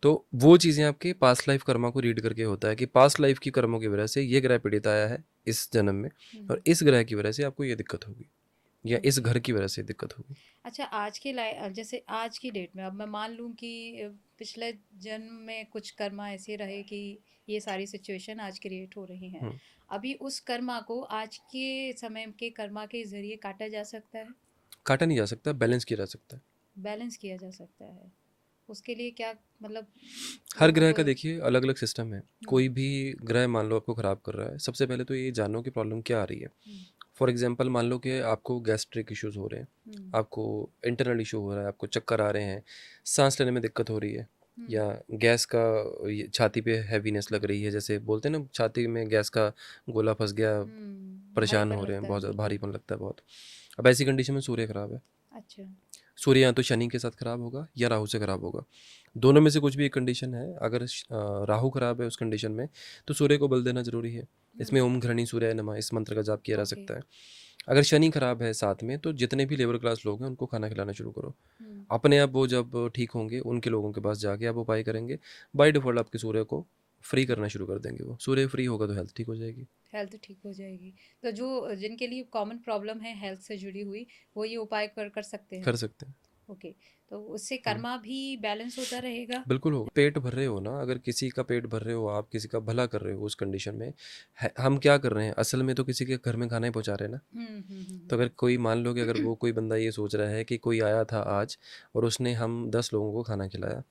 तो वो चीज़ें आपके पास्ट लाइफ कर्मा को रीड करके होता है कि पास्ट लाइफ की कर्मों की वजह से ये ग्रह पीड़ित आया है इस जन्म में, और हम्म। इस ग्रह की वजह से आपको ये दिक्कत होगी, या इस ओके। घर की वजह से दिक्कत होगी। अच्छा, जैसे आज की डेट में अब मैं मान लूं कि पिछले जन्म में कुछ कर्मा ऐसे रहे कि ये सारी सिचुएशन आज क्रिएट हो रही हैं। हुँ, अभी उस कर्मा को आज के समय के कर्मा के जरिए काटा जा सकता है, काटा नहीं जा सकता, बैलेंस किया जा सकता है। बैलेंस किया जा सकता है। उसके लिए क्या, मतलब हर लोगों ग्रह को? का देखिए अलग-अलग सिस्टम है। हम्म, कोई भी ग्रह मान लो आपको ख़राब कर रहा है, सबसे पहले तो ये जानो कि प्रॉब्लम क्या आ रही है। हम्म, फॉर एग्ज़ाम्पल मान लो कि आपको गैस्ट्रिक इश्यूज़ हो रहे हैं, हम्म, आपको इंटरनल इश्यू हो रहा है, आपको चक्कर आ रहे हैं, साँस लेने में दिक्कत हो रही है, हम्म। या गैस का ये छाती पे हैवीनेस लग रही है, जैसे बोलते हैं ना छाती में गैस का गोला फँस गया, परेशान भारीपन हो रहे हैं लगता है बहुत ज़्यादा, बिल्कुल। भारीपन लगता है बहुत। अब ऐसी कंडीशन में सूर्य खराब है। अच्छा। सूर्य या तो शनि के साथ खराब होगा या राहु से खराब होगा। दोनों में से कुछ भी एक कंडीशन है। अगर राहु खराब है उस कंडीशन में, तो सूर्य को बल देना ज़रूरी है। इसमें हम्म। ओम घृणी सूर्याय नमः इस मंत्र का जाप किया जा ओके। सकता है। अगर शनि खराब है साथ में, तो जितने भी लेबर क्लास लोग हैं उनको खाना खिलाना शुरू करो। हम्म, अपने आप वो जब ठीक होंगे, उनके लोगों के पास जाके आप उपाय करेंगे, बाय डिफ़ॉल्ट आपके सूर्य को फ्री करना शुरू कर देंगे वो। सूर्य फ्री होगा तो हेल्थ ठीक हो जाएगी। हेल्थ ठीक हो जाएगी। तो जो जिनके लिए कॉमन प्रॉब्लम है हेल्थ से जुड़ी हुई, वो ये उपाय कर कर सकते हैं। कर सकते हैं। ओके। तो उससे हुँ। कर्मा भी बैलेंस होता रहेगा। बिल्कुल होगा। पेट भर रहे हो ना, अगर किसी का पेट भर रहे हो आप, किसी का भला कर रहे हो उस कंडीशन में, है हम क्या कर रहे हैं? असल में तो किसी के घर में खाना ही पहुँचा रहे हैं ना। तो अगर कोई मान लो कि अगर वो कोई बंदा ये सोच रहा है कि कोई आया था आज और उसने हम 10 लोगों को खाना खिलाया,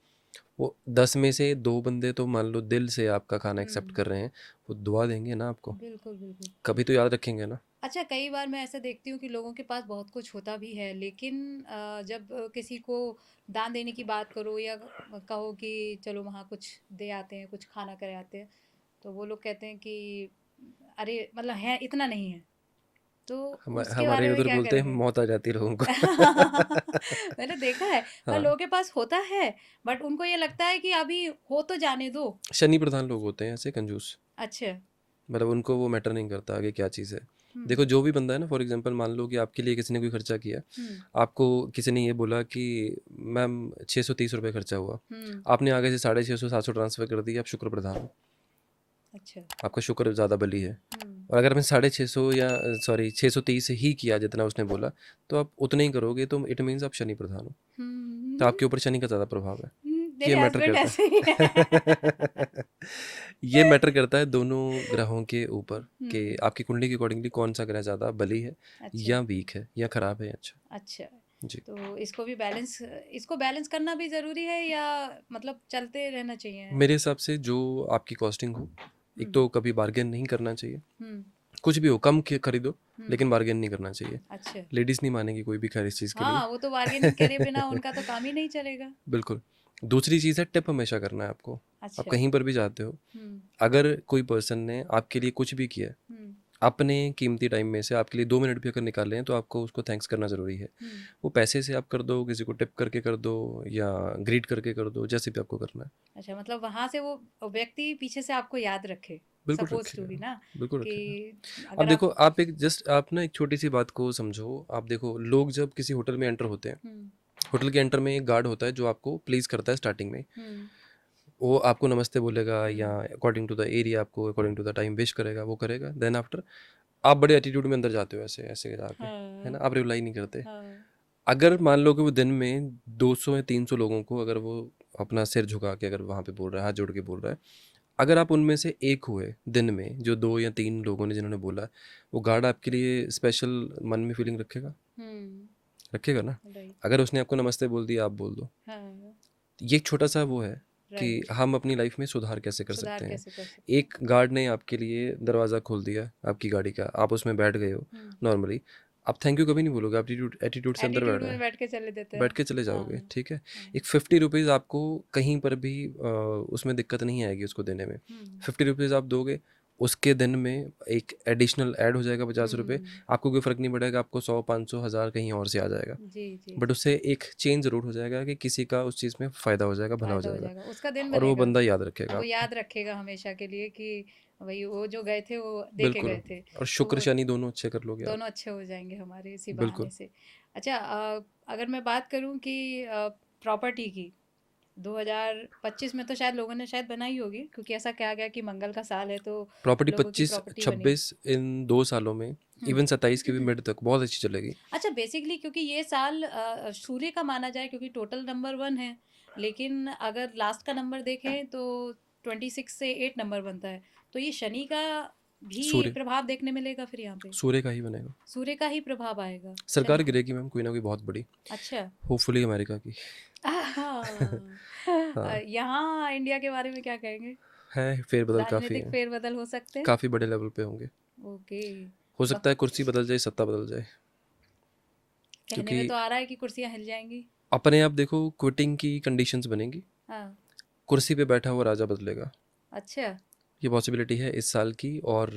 वो 10 में से 2 बंदे तो मान लो दिल से आपका खाना एक्सेप्ट कर रहे हैं, वो दुआ देंगे ना आपको, बिल्कुल, बिल्कुल। कभी तो याद रखेंगे ना। अच्छा, कई बार मैं ऐसा देखती हूँ कि लोगों के पास बहुत कुछ होता भी है, लेकिन जब किसी को दान देने की बात करो या कहो कि चलो वहाँ कुछ दे आते हैं, कुछ खाना करे आते हैं, तो वो लोग कहते हैं कि अरे मतलब है इतना नहीं है। तो उसके हमारे बारे में उधर क्या बोलते हैं करेंगे? मौत आ जाती है लोगों को। मैंने देखा है, पर हाँ, लोगों के पास होता है, बट उनको ये लगता है कि अभी हो तो जाने दो। शनि प्रधान लोग होते हैं ऐसे कंजूस। अच्छा। मतलब उनको वो मैटर नहीं करता आगे क्या चीज़ है। हम्म, देखो जो भी बंदा है ना, फॉर एग्जांपल मान लो कि आपके लिए किसी ने कोई खर्चा किया, हम्म, आपको किसी ने ये बोला कि मैम 630 रुपये खर्चा हुआ, हम्म। आपने आगे से 650 700 ट्रांसफ़र कर दिया, आप शुक्र प्रधान हो, अच्छा। आपका शुक्र ज़्यादा बली है। हम्म, और अगर आपने 650 या सॉरी 630 ही किया जितना उसने बोला, तो आप उतना ही करोगे, तो इट मीन्स आप शनि प्रधान हो। तो आपके ऊपर शनि का ज़्यादा प्रभाव है। ये मेरे मैटर हस्बैंड करता ऐसे ही है। है ये मैटर करता है दोनों ग्रहों के ऊपर कि हम्म। आपकी कुंडली के अकॉर्डिंगली कौन सा ग्रह ज़्यादा बली है अच्छा। या वीक है या खराब है या अच्छा। अच्छा, जी। तो इसको बैलेंस करना भी ज़रूरी है या मतलब चलते रहना चाहिए? मेरे हिसाब से जो आपकी कॉस्टिंग हो, एक तो कभी बार्गेन नहीं करना चाहिए। हुँ, कुछ भी हो कम खरीदो, हुँ। लेकिन बार्गेन नहीं करना चाहिए। अच्छा। लेडीज़ नहीं मानेगी कोई भी खैर इस चीज़ के लिए। हाँ, वो तो बार्गेनिंग करे बिना उनका तो काम ही नहीं चलेगा। बिल्कुल। दूसरी चीज़ है, टिप हमेशा करना है आपको। आप अच्छा। कहीं पर भी जाते हो, हुँ, अगर कोई पर्सन ने आपके लिए कुछ भी किया है, हुँ, अपने कीमती टाइम में से आपके लिए 2 मिनट भी अगर निकाले हैं, तो आपको उसको थैंक्स करना ज़रूरी है। हुँ। वो पैसे से आप कर दो, किसी को टिप करके कर दो या ग्रीट करके कर दो, जैसे भी आपको करना है। अच्छा, मतलब वहाँ से वो व्यक्ति पीछे से आपको याद रखे, बिल्कुल सपोज़ टू रखेगा, बी ना, बिल्कुल कि रखेगा। अब अगर देखो, आप आप ना एक छोटी-सी बात को समझो। आप देखो, लोग जब किसी होटल में एंटर होते हैं, हुँ, होटल के एंटर में एक गार्ड होता है जो आपको प्लीज़ करता है स्टार्टिंग में। हुँ, वो आपको नमस्ते बोलेगा या हुँ, अकॉर्डिंग टू द एरिया आपको according to the time wish करेगा, वो करेगा। देन आफ्टर आप बड़े एटीट्यूड में अंदर जाते हो, ऐसे ऐसे जाके, है ना? हाँ, आप रिप्लाई नहीं करते। हाँ, अगर मान लो कि वो दिन में 200 या 300 लोगों को अगर वो अपना सिर झुका के अगर वहाँ पे बोल रहा है, हाथ जोड़ के बोल रहा है, अगर आप उनमें से एक हुए दिन में, जो 2 या 3 लोगों ने जिन्होंने बोला, वो गार्ड आपके लिए स्पेशल मन में फीलिंग रखेगा? हुँ, रखेगा ना? राइट, अगर उसने आपको नमस्ते बोल दिया, आप बोल दो। हाँ, ये एक छोटा-सा वो है कि राइट, हम अपनी लाइफ में सुधार कैसे कर सुधार सकते हैं। कैसे कर सकते हैं? एक गार्ड ने आपके लिए दरवाज़ा खोल दिया आपकी गाड़ी का, आप उसमें बैठ गए हो हुँ, नॉर्मली, आप थैंक यू कभी नहीं बोलोगे, एटीट्यूड एटीट्यूड से अंदर एटीट्यूड बैठा में है, बैठ के चले देते बैठ हैं। के चले जाओगे, हाँ, ठीक है? हाँ, एक 50 रुपीज़ आपको कहीं पर भी उसमें दिक्कत नहीं आएगी उसको देने में। हुँ, 50 रुपीज़ आप दोगे, उसके दिन में एक एडिशनल ऐड हो जाएगा 50 रुपए, हुँ, आपको कोई फ़र्क नहीं पड़ेगा, आपको 100, 500, 1000 कहीं और से आ जाएगा। जी, जी, बट उससे एक चेंज ज़रूर हो जाएगा कि किसी का उस चीज़ में फ़ायदा हो जाएगा, भला हो फ़ायदा हो जाएगा जाएगा, उसका दिन और वो बनेगा। बंदा याद रखेगा वो आपको। याद रखेगा हमेशा के लिए कि भई वो जो गए थे वो दे के बिल्कुल। गए थे। और तो शुक्र, शनि दोनों अच्छे कर लोगे आप। दोनों अच्छे हो जाएँगे हमारे इसी बहाने बिल्कुल। से। अच्छा, अगर मैं बात करूँ कि प्रॉपर्टी की, 2025 में तो शायद लोगों ने शायद बनाई होगी क्योंकि ऐसा कहा गया कि मंगल का साल है तो प्रॉपर्टी लोगों की 25, प्रॉपर्टी बनी। 26 इन 2 सालों में, हुँ। इवन 27 की भी मिड तक बहुत अच्छी चलेगी। अच्छा, बेसिकली क्योंकि ये साल सूर्य का माना जाए क्योंकि टोटल नंबर 1 है, लेकिन अगर लास्ट का नंबर देखें तो 26 से 8 नंबर बनता है। तो ये शनि का भी सूर्य प्रभाव देखने मिलेगा फिर यहाँ पे? सूर्य का ही बनेगा। सूर्य का ही प्रभाव आएगा शनि सरकार पे? गिरेगी मैम कोई ना कोई बहुत बड़ी, अच्छा। होपफुली अमेरिका की। हाँ। हाँ, यहाँ इंडिया के बारे में क्या कहेंगे? है फेरबदल काफ़ी राजनीतिक है, फेरबदल हो सकते हैं? काफ़ी बड़े लेवल पे होंगे। ओके। हो ब सकता है कुर्सी बदल जाए, सत्ता बदल जाए, कहने क्योंकि में तो आ रहा है कि कुर्सियाँ हिल जाएँगी। अपने आप देखो क्विटिंग की कंडीशंस बनेंगी, हाँ। कुर्सी पे बैठा हुआ राजा बदलेगा। अच्छा। ये पॉसिबिलिटी है इस साल की। और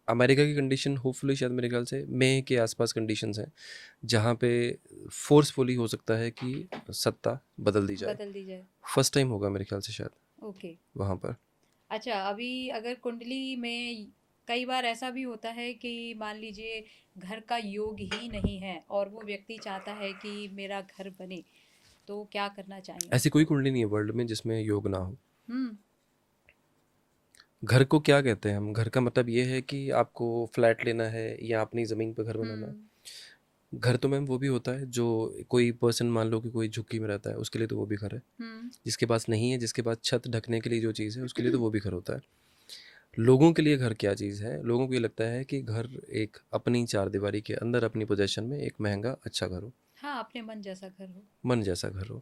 अमेरिका की कंडीशन होपफुली शायद मेरे ख्याल से मई के आसपास कंडीशंस हैं, जहाँ पे फोर्सफुली हो सकता है कि सत्ता बदल दी जाए। बदल दी जाए। फर्स्ट टाइम होगा मेरे ख्याल से शायद ओके। वहाँ पर। अच्छा, अभी अगर कुंडली में कई बार ऐसा भी होता है कि मान लीजिए घर का योग ही नहीं है और वो व्यक्ति चाहता है कि मेरा घर बने, तो क्या करना चाहिए? ऐसी कोई कुंडली नहीं है वर्ल्ड में जिसमें योग ना हो। हुँ, घर को क्या कहते हैं हम? घर का मतलब ये है कि आपको फ्लैट लेना है या अपनी ज़मीन पर घर बनाना है। हुँ, घर तो मैम वो भी होता है जो कोई पर्सन मान लो कि कोई झुग्गी में रहता है, उसके लिए तो वो भी घर है। हुँ। जिसके पास नहीं है, जिसके पास छत ढकने के लिए जो चीज़ है, उसके लिए तो वो भी घर होता है। लोगों के लिए घर क्या चीज़ है? लोगों को ये लगता है कि घर एक अपनी चारदीवारी के अंदर अपनी पोज़ेशन में एक महँगा अच्छा घर हो, हाँ, अपने मन जैसा घर हो। मन जैसा घर हो।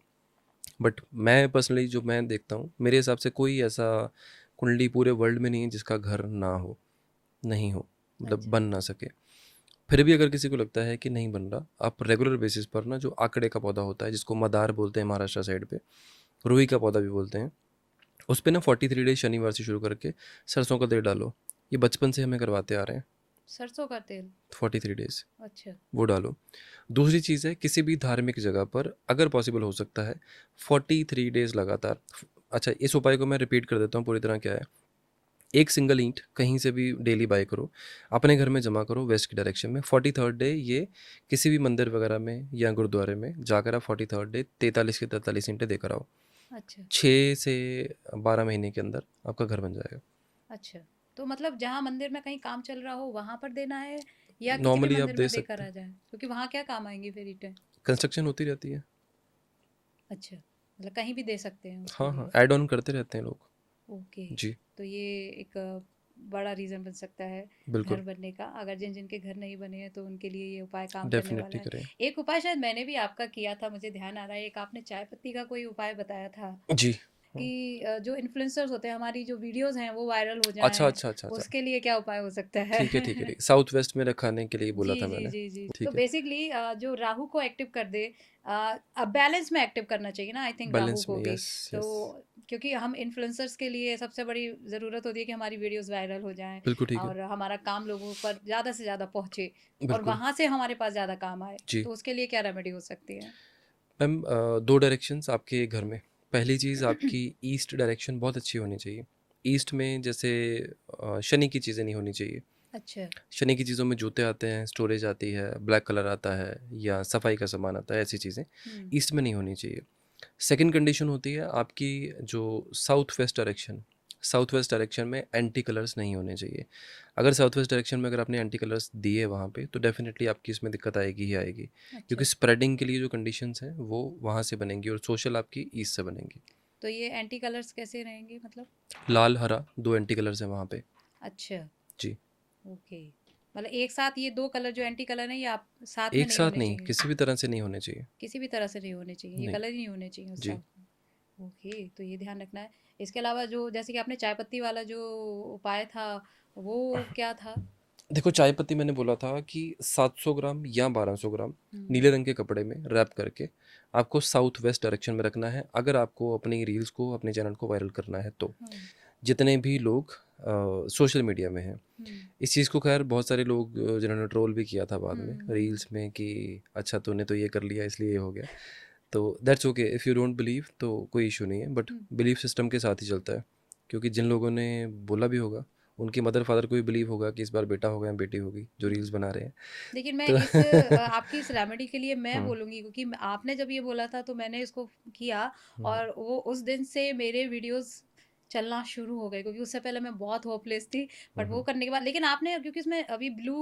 बट मैं पर्सनली जो मैं देखता हूँ, मेरे हिसाब से कोई ऐसा कुंडली पूरे वर्ल्ड में नहीं है जिसका घर ना हो, नहीं हो, मतलब अच्छा। बन ना सके। फिर भी अगर किसी को लगता है कि नहीं बन रहा, आप रेगुलर बेसिस पर ना जो आकड़े का पौधा होता है, जिसको मदार बोलते हैं महाराष्ट्र साइड पे, रुई का पौधा भी बोलते हैं, उस पे ना 43 डेज़ शनिवार से शुरू करके सरसों का तेल डालो। ये बचपन से हमें करवाते आ रहे हैं। सरसों का तेल? 43 डेज़ अच्छा। वो डालो। दूसरी चीज़ है, किसी भी धार्मिक जगह पर अगर पॉसिबल हो सकता है 43 डेज़ लगातार। अच्छा, इस उपाय को मैं रिपीट कर देता हूँ पूरी तरह क्या है। एक सिंगल ईंट कहीं से भी डेली बाय करो, अपने घर में जमा करो वेस्ट की डायरेक्शन में। 43rd डे ये किसी भी मंदिर वगैरह में या गुरुद्वारे में जाकर आप 43rd डे 43 के 43 ईंटें देकर आओ। अच्छा, 6 से 12 महीने के अंदर आपका घर बन जाएगा। अच्छा। तो मतलब जहाँ मंदिर में कहीं काम चल रहा हो वहाँ पर देना है या किसी भी नॉर्मली आप मंदिर दे में देकर सकते आ हैं, जाएँ? क्योंकि वहाँ क्या काम आएँगी फिर ईंटें? कंस्ट्रक्शन होती रहती है। अच्छा, मतलब कहीं भी दे सकते हैं उसके हाँ, हाँ, लिए। ऐड ऑन करते रहते हैं लोग। ओके, जी, तो ये एक बड़ा रीज़न बन सकता है घर बिल्कुल, बनने का। अगर जिन-जिनके घर नहीं बने हैं तो उनके लिए ये उपाय काम करने वाला डेफ़िनिटली है। करें। एक उपाय शायद मैंने भी आपका किया था, मुझे ध्यान आ रहा है, एक आपने चाय पत्ती का कोई उपाय बताया था जी, हाँ। कि जो इन्फ्लुएंसर्स होते हैं, हमारी जो वीडियोज़ हैं वो वायरल हो अच्छा, जाएँ, अच्छा, अच्छा, अच्छा। उसके लिए क्या उपाय हो सकता है? ठीक है, ठीक है, ठीक। साउथ वेस्ट में खाने के लिए बोला जी, था जी, मैंने। जी, जी। तो ठीक है, बेसिकली जो राहु को एक्टिव कर दे, बैलेंस में एक्टिव करना चाहिए ना, आई थिंक राहु बैलेंस को में भी। यस, तो यस। क्योंकि हम इन्फ्लुएंसर्स के लिए सबसे बड़ी ज़रूरत होती है कि हमारी वीडियोस वायरल हो जाएँ बिल्कुल ठीक है, और हमारा काम लोगों पर ज़्यादा से ज़्यादा पहुँचे और बिल्कुल। वहाँ से हमारे पास ज़्यादा काम आए। जी। तो उसके लिए क्या रेमेडी हो सकती है? मैम 2 डायरेक्शंस आपके घर में। पहली चीज़ आपकी ईस्ट डायरेक्शन बहुत अच्छी होनी चाहिए। ईस्ट में जैसे शनि की चीज़ें नहीं होनी चाहिए। अच्छा। शनि की चीज़ों में जूते आते हैं, स्टोरेज आती है, ब्लैक कलर आता है या सफाई का सामान आता है, ऐसी चीज़ें हुँ, ईस्ट में नहीं होनी चाहिए। सेकंड कंडीशन होती है आपकी जो साउथ वेस्ट डायरेक्शन में एंटी कलर्स नहीं होने चाहिए। अगर साउथ वेस्ट डायरेक्शन में अगर आपने एंटी कलर्स दिए वहाँ पे तो डेफ़िनेटली आपकी इसमें दिक्कत आएगी ही आएगी। अच्छा। क्योंकि स्प्रेडिंग के लिए जो कंडीशंस हैं वो वहाँ से बनेंगी और सोशल आपकी ईस्ट से बनेंगी। तो ये एंटी कलर्स कैसे रहेंगे मतलब? लाल, हरा 2 एंटी कलर्स हैं वहाँ पे। अच्छा, जी। ओके। मतलब एक साथ ये 2 कलर जो एंटी कलर हैं ये आप साथ में एक नहीं साथ होने नहीं, चाहिए? किसी भी तरह से नहीं होने चाहिए। किसी भी तरह से नहीं होने चाहिए, ये नहीं। कलर ही नहीं होने चाहिए उस जी। साथ में। ओके, तो ये ध्यान रखना है। इसके अलावा जो जैसे कि आपने चाय पत्ती वाला जो उपाय था, वो क्या था? देखो चाय पत्ती मैंने बोला था कि 700 ग्राम या 1200 ग्राम हुँ, नीले रंग के कपड़े में रैप करके आपको साउथ वेस्ट डायरेक्शन में रखना है अगर आपको अपनी रील्स को अपने चैनल को वायरल करना है तो हाँ, जितने भी लोग सोशल मीडिया में हैं हुँ, इस चीज़ को खैर बहुत सारे लोग जिन्होंने ट्रोल भी किया था बाद हुँ, में हुँ, रील्स में कि अच्छा तूने तो ये कर लिया इसलिए ये हो गया तो that's okay if you don't believe तो कोई इशू नहीं है बट हुँ। बिलीफ सिस्टम के साथ ही चलता है क्योंकि जिन लोगों ने बोला भी होगा उनके मदर फादर को भी बिलीव होगा कि इस बार बेटा होगा या बेटी होगी जो रील्स बना रहे हैं लेकिन मैं तो आपकी इस रेमेडी के लिए मैं हुँ, बोलूँगी, क्योंकि आपने जब ये बोला था तो मैंने इसको किया हुँ, और वो उस दिन से मेरे वीडियोस चलना शुरू हो गए, क्योंकि उससे पहले मैं बहुत होपलेस थी। हुँ, बट वो हुँ। करने के बाद, लेकिन आपने क्योंकि इसमें अभी ब्लू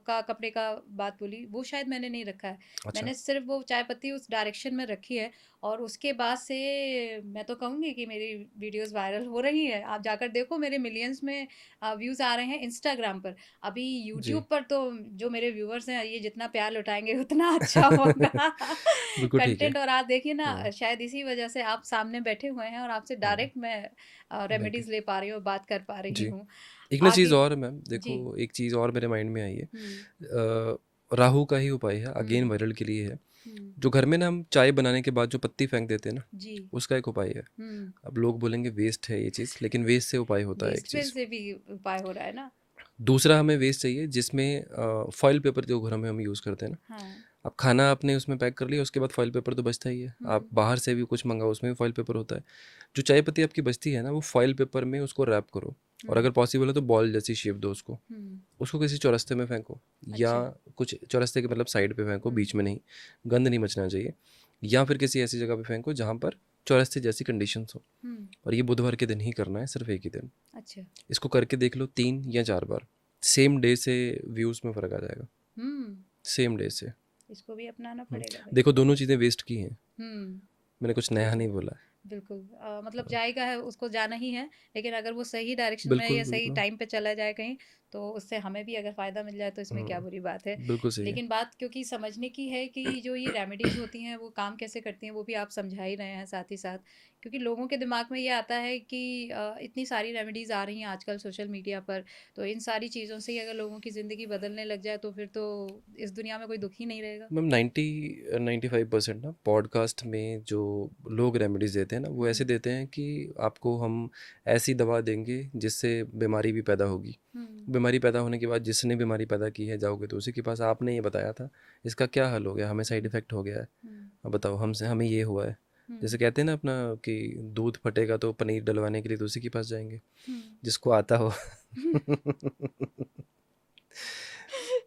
का कपड़े का बात बोली, वो शायद मैंने नहीं रखा है। अच्छा, मैंने सिर्फ वो चाय पत्ती उस डायरेक्शन में रखी है और उसके बाद से मैं तो कहूँगी कि मेरी वीडियोस वायरल हो रही हैं। आप जाकर देखो, मेरे मिलियंस में व्यूज़ आ रहे हैं इंस्टाग्राम पर। अभी जी। यूट्यूब पर तो जो मेरे व्यूअर्स हैं, ये जितना प्यार लौटाएँगे उतना अच्छा होगा बिल्कुल ठीक है। कंटेंट। और आप देखिए ना, हुँ, शायद इसी वजह से आप सामने बैठे हुए हैं और आपसे हुँ, डायरेक्ट मैं मैं भी। रेमेडीज़ ले पा रही हूँ, बात कर पा रही जी। हूँ। एक ना चीज़ आगे और मैम जी। देखो एक चीज़ और मेरे माइंड में आई है हुँ, राहु का ही उपाय है अगेन हुँ, वायरल के लिए है। हुँ। जो घर में ना हम चाय बनाने के बाद जो पत्ती फेंक देते हैं ना, जी। उसका एक उपाय है। हुँ। अब लोग बोलेंगे वेस्ट है ये चीज़, लेकिन वेस्ट से उपाय होता है एक वेस्ट पे चीज़। से भी उपाय हो रहा है ना? दूसरा हमें वेस्ट चाहिए जिसमें फॉइल पेपर जो घर में हम यूज़ करते हैं ना, हाँ। अब खाना आपने उसमें पैक कर लिया उसके बाद फॉइल पेपर तो बचता ही है। आप हुँ, बाहर से भी कुछ मँगाओ उसमें भी फॉइल पेपर होता है। जो चाय पत्ती आपकी बचती है ना, वो फॉइल पेपर में उसको रैप करो और हुँ, अगर पॉसिबल है तो बॉल जैसी शेप दो उसको। हुँ। उसको किसी चौरस्ते में फेंको या अच्छा। कुछ चौरस्ते के मतलब साइड पे फेंको, हुँ, बीच में नहीं, गंद नहीं मचना चाहिए। या फिर किसी ऐसी जगह पे फेंको जहाँ पर चौरस्ते जैसी कंडीशंस हो हुँ। और ये बुधवार के दिन ही करना है, सिर्फ एक ही दिन। अच्छा। इसको करके देख लो 3 या 4 बार, सेम डे से व्यूज़ में फ़र्क आ जाएगा, हुँ। सेम डे से। इसको भी अपनाना हुँ, पड़ेगा भाई। देखो दोनों चीज़ें वेस्ट की हैं, हुँ। मैंने कुछ नया बिल्कुल। नहीं बोला है। बिल्कुल, मतलब जाएगा है, उसको जाना ही है, लेकिन अगर वो सही डायरेक्शन में बिल्कुल, या सही बिल्कुल। टाइम पे चला जाए कहीं, तो उससे हमें भी अगर फ़ायदा मिल जाए तो इसमें क्या हुँ, बुरी बात है। बिल्कुल सही है। लेकिन बात क्योंकि समझने की है कि जो ये रेमेडीज़ होती हैं वो काम कैसे करती हैं, वो भी आप समझा ही रहे हैं साथ ही साथ। क्योंकि लोगों के दिमाग में ये आता है कि इतनी सारी रेमेडीज़ आ रही हैं आजकल सोशल मीडिया पर, तो इन सारी चीज़ों से ही अगर लोगों की ज़िंदगी बदलने लग जाए तो फिर तो इस दुनिया में कोई दुःख ही नहीं रहेगा। मैम 90-95% ना पॉडकास्ट में जो लोग रेमेडीज़ देते हैं ना वो हुँ, ऐसे देते हैं कि आपको हम ऐसी दवा देंगे जिससे बीमारी भी पैदा होगी। हुँ, बीमारी पैदा होने के बाद जिसने बीमारी पैदा की है जाओगे तो उसी के पास आपने ये बताया था इसका क्या हल हो गया हमें साइड हुँ, इफ़ेक्ट हो गया है। हुँ, अब बताओ हमसे हमें ये हुआ है। हुँ, जैसे कहते हैं ना अपना कि दूध फटेगा तो पनीर डलवाने के लिए तो उसी के पास जाएँगे हुँ। जिसको आता हो।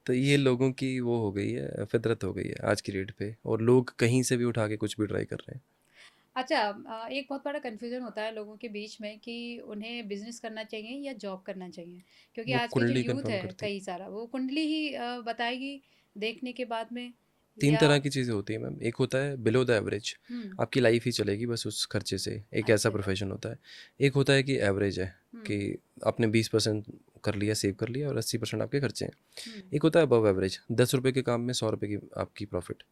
तो ये लोगों की वो हो गई है फितरत हो गई है आज की डेट पे और लोग कहीं से भी उठा के कुछ भी ट्राई कर रहे हैं। अच्छा, एक बहुत बड़ा कन्फ्यूज़न होता है लोगों के बीच में कि उन्हें बिज़नेस करना चाहिए या जॉब करना चाहिए। क्योंकि वो आज के जो कुंडली यूथ कंफर्म है करती है। कई सारा, वो कुंडली ही बताएगी देखने के बाद में, 3 या तरह की चीज़ें होती हैं मैम। एक होता है बिलो द एवरेज, हुँ, आपकी लाइफ ही चलेगी बस उस खर्चे से, एक ऐसा अच्छा। प्रोफेशन होता है। एक होता है कि एवरेज है, हुँ, कि आपने 20% कर लिया, सेव कर लिया और 80% आपके खर्चे हैं। हुँ, एक होता है अबव एवरेज, ₹10 के काम में ₹100 की आपकी प्रॉफिट।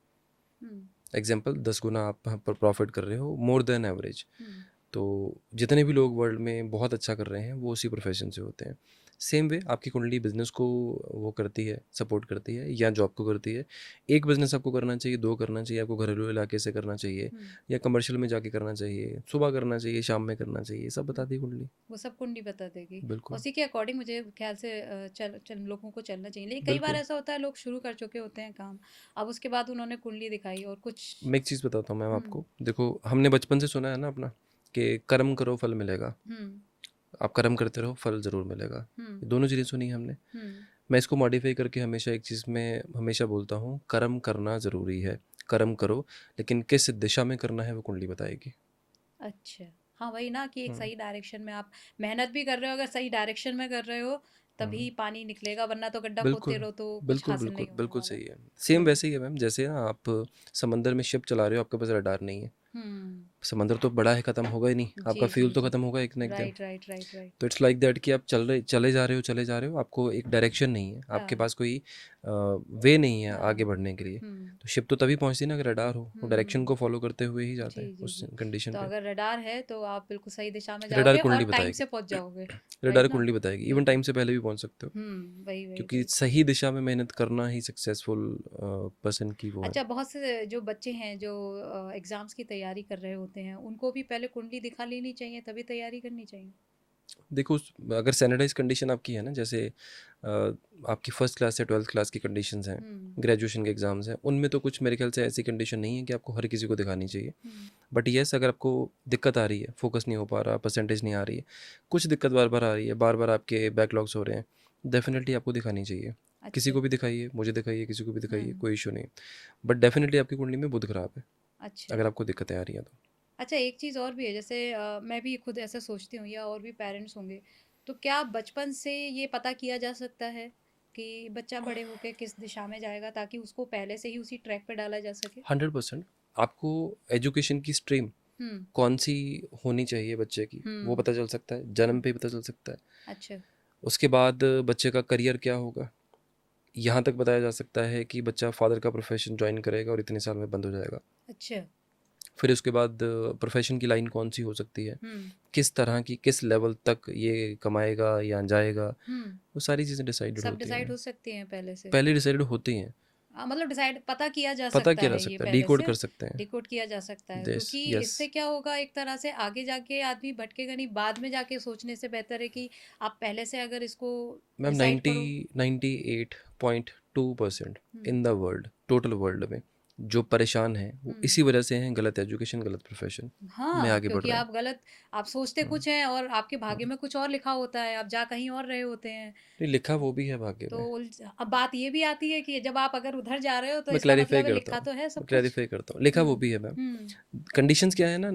हुँ, एग्जांपल 10 गुना आप प्रॉफिट कर रहे हो, मोर देन एवरेज। हुँ, तो जितने भी लोग वर्ल्ड में बहुत अच्छा कर रहे हैं वो उसी प्रोफेशन से होते हैं। सेम वे आपकी कुंडली बिजनेस को वो करती है, सपोर्ट करती है या जॉब को करती है। एक बिजनेस आपको करना चाहिए, दो करना चाहिए, आपको घरेलू इलाके से करना चाहिए हुँ, या कमर्शियल में जाके करना चाहिए, सुबह करना चाहिए, शाम में करना चाहिए, सब हुँ। बताती है कुंडली। वो सब कुंडली बता देगी। बिल्कुल, उसी के अकॉर्डिंग मुझे ख्याल से चल चल लोगों को चलना चाहिए। लेकिन कई बार बिल्कुल। ऐसा होता है लोग शुरू कर चुके होते हैं काम, अब उसके बाद उन्होंने कुंडली दिखाई और कुछ मैं एक चीज़ बताता हूँ मैम हुँ, आपको, देखो हमने बचपन से सुना है ना अपना, कि कर्म करो फल मिलेगा। हुँ, आप कर्म करते रहो, फल ज़रूर मिलेगा। हुँ, ये दोनों चीज़ें सुनी है हमने। हुँ। मैं इसको मॉडिफाई करके हमेशा एक चीज़ में हमेशा बोलता हूँ, कर्म करना ज़रूरी है। कर्म करो, लेकिन किस दिशा में करना है वो कुंडली बताएगी। अच्छा। हाँ, वही ना कि एक हुँ, सही डायरेक्शन में आप मेहनत भी कर रहे हो, अगर सही डायरेक्शन में कर रहे हो, तभी हुँ। पानी निकलेगा, वरना तो गड्ढा खोदते बिल्कुल, रहो तो कुछ बिल्कुल, हासिल बिल्कुल, नहीं होने बिल्कुल वाला। सही है। सेम वही। वैसे ही है मैम, जैसे ना आप समंदर में शिप चला रहे हो, आपके पास रडार नहीं है। हुँ। समंदर तो बड़ा है, ख़त्म होगा ही नहीं। जी, आपका जी, फ्यूल तो जी। ख़त्म होगा एक ना एक दिन। Right, right, right, right. तो इट्स लाइक दैट कि आप चले जा रहे हो, आपको एक डायरेक्शन नहीं है, आपके हाँ। पास कोई वे नहीं है आगे हाँ। बढ़ने के लिए। हुँ। तो शिप तो तभी पहुँचती है ना अगर रडार हो, वो डायरेक्शन हुँ। को फ़ॉलो करते हुए ही जाता है जी, जी, उस जी। कंडीशन तो पे। अगर रडार है तो आप बिल्कुल सही दिशा में रडार जाओगे और कुंडली टाइम बताएगी। से पहुँच जाओगे, रडार राइट ना? कुंडली बताएगी, इवन टाइम बिल्कुल। से पहले भी पहुँच सकते हो, वही, वही, क्योंकि वही। सही दिशा में मेहनत करना ही सक्सेसफुल पर्सन की वो है। अच्छा, बहुत से जो बच्चे हैं जो एग्ज़ाम्स की तैयारी कर रहे होते हैं, उनको भी पहले कुंडली दिखा लेनी चाहिए तभी तैयारी करनी चाहिए? देखो अगर सैनिटाइज कंडीशन आपकी है ना, जैसे आपकी फर्स्ट क्लास से 12th क्लास की कंडीशंस हैं, हुँ, ग्रेजुएशन के एग्ज़ाम्स हैं, उनमें तो कुछ मेरे ख्याल से ऐसी कंडीशन नहीं है कि आपको हर किसी को दिखानी चाहिए। हुँ। बट येस, अगर आपको दिक्कत आ रही है, फोकस नहीं हो पा रहा, परसेंटेज नहीं आ रही है, कुछ दिक्कत बार बार आ रही है, बार बार आपके बैकलॉग्स हो रहे हैं, डेफिनेटली आपको दिखानी चाहिए। किसी अच्छा। को भी दिखाइए, मुझे दिखाइए, किसी को भी दिखाइए, हुँ, कोई इशू नहीं। बट डेफिनेटली आपकी कुंडली में बुध खराब है, अच्छा। अगर आपको दिक्कतें आ रही हैं तो। अच्छा, एक चीज़ और भी है जैसे मैं भी खुद ऐसा सोचती हूँ या और भी पेरेंट्स होंगे, तो क्या बचपन से ये पता किया जा सकता है कि बच्चा बड़े होके किस दिशा में जाएगा ताकि उसको पहले से ही उसी ट्रैक पे डाला जा सके? 100% आपको एजुकेशन की स्ट्रीम हुँ, कौन सी होनी चाहिए बच्चे की, वो हुँ, पता चल सकता है, जन्म हुँ। पे ही पता चल सकता है। अच्छा। उसके बाद बच्चे का करियर क्या होगा, यहाँ तक बताया जा सकता है कि बच्चा फादर का प्रोफेशन ज्वाइन करेगा और इतने साल में बंद हो जाएगा। अच्छा। फिर उसके बाद प्रोफेशन की लाइन कौन सी हो सकती है, हुँ, किस तरह की, किस लेवल तक ये कमाएगा या जाएगा, हुँ। वो सारी चीज़ें डिसाइडेड सब होती डिसाइड हैं, हो सकती हैं पहले से? पहले डिसाइडेड होती हैं। मतलब डिसाइड पता किया जा पता सकता किया जा है ये सकता है, पहले डिकोड से, कर सकते हैं। डिकोड किया जा सकता है यस, क्योंकि यस इससे क्या होगा एक तरह से आगे जाके आदमी भटकेगा नहीं, बाद में जाके सोचने से बेहतर है कि आप पहले से अगर इसको मैम। डिसाइड 90 करो। 98.2% हुँ। In the world, total world में जो परेशान हैं वो हुँ। इसी वजह से हैं, गलत एजुकेशन, गलत प्रोफेशन में हाँ, आगे बढ़ क्योंकि रहे हैं। आप सोचते हम्म, कुछ हैं और आपके भाग्य हम्म। में कुछ और लिखा होता है, आप जा कहीं और रहे होते हैं। नहीं, लिखा वो भी है भाग्य तो में। अब बात ये भी आती है कि जब आप अगर उधर जा रहे हो तो मैं इसका क्लैरिफाई मतलब है करता लिखा हूँ, तो है मैं सब कुछ। क्लैरिफाई करता हूँ, लिखा हुँ, वो भी है मैम। हुँ, कंडीशंस क्या है ना,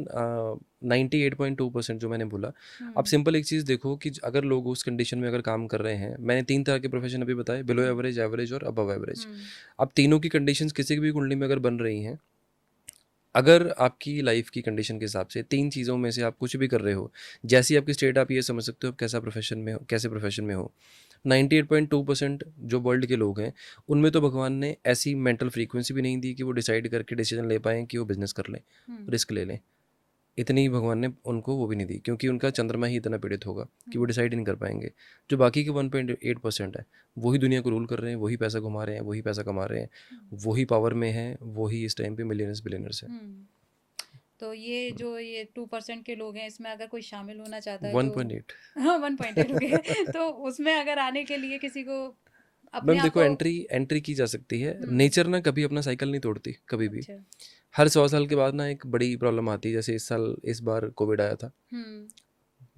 98.2% जो मैंने बोला। आप हुँ, सिंपल एक चीज़ देखो कि अगर लोग उस कंडीशन में अगर काम कर रहे हैं, मैंने 3 तरह के प्रोफेशन अभी बताए, बिलो हुँ, एवरेज, एवरेज और अबव एवरेज। हुँ, अब तीनों की कंडीशंस किसी की भी कुंडली में अगर बन रही हैं, अगर आपकी लाइफ की कंडीशन के हिसाब से 3 चीज़ों में से आप कुछ भी कर रहे हो, जैसी आपकी स्टेट आप ये समझ सकते हो आप कैसा प्रोफ़ेशन में हो, कैसे प्रोफ़ेशन में हो। 98.2% जो वर्ल्ड के लोग हैं, उनमें तो भगवान ने ऐसी मेंटल फ्रीक्वेंसी भी नहीं दी कि वो डिसाइड करके डिसीज़न ले पाएँ कि वो बिज़नेस कर लें, हुँ, रिस्क ले लें। इतनी भगवान ने उनको वो भी नहीं दी, क्योंकि उनका चंद्रमा ही इतना पीड़ित होगा कि वो हुँ, डिसाइड ही नहीं कर पाएँगे। जो बाकी के 1.8% है, वही दुनिया को रूल कर रहे हैं, वही पैसा घुमा रहे हैं, वही पैसा कमा रहे हैं, हुँ, वही पावर में हैं, वही इस टाइम पे मिलियनर्स, बिलियनर्स हैं। हुँ। तो ये जो ये 2% के लोग हैं इसमें अगर कोई शामिल होना चाहता है तो 1.8। हाँ 1.8 ओके तो उसमें अगर आने के लिए किसी को अपने मैम आप देखो, को एंट्री एंट्री की जा सकती है। हुँ, नेचर ना कभी अपना साइकिल नहीं तोड़ती, कभी भी। अच्छा हर 100 साल के बाद ना एक बड़ी प्रॉब्लम आती है, जैसे इस बार कोविड आया था, हुँ,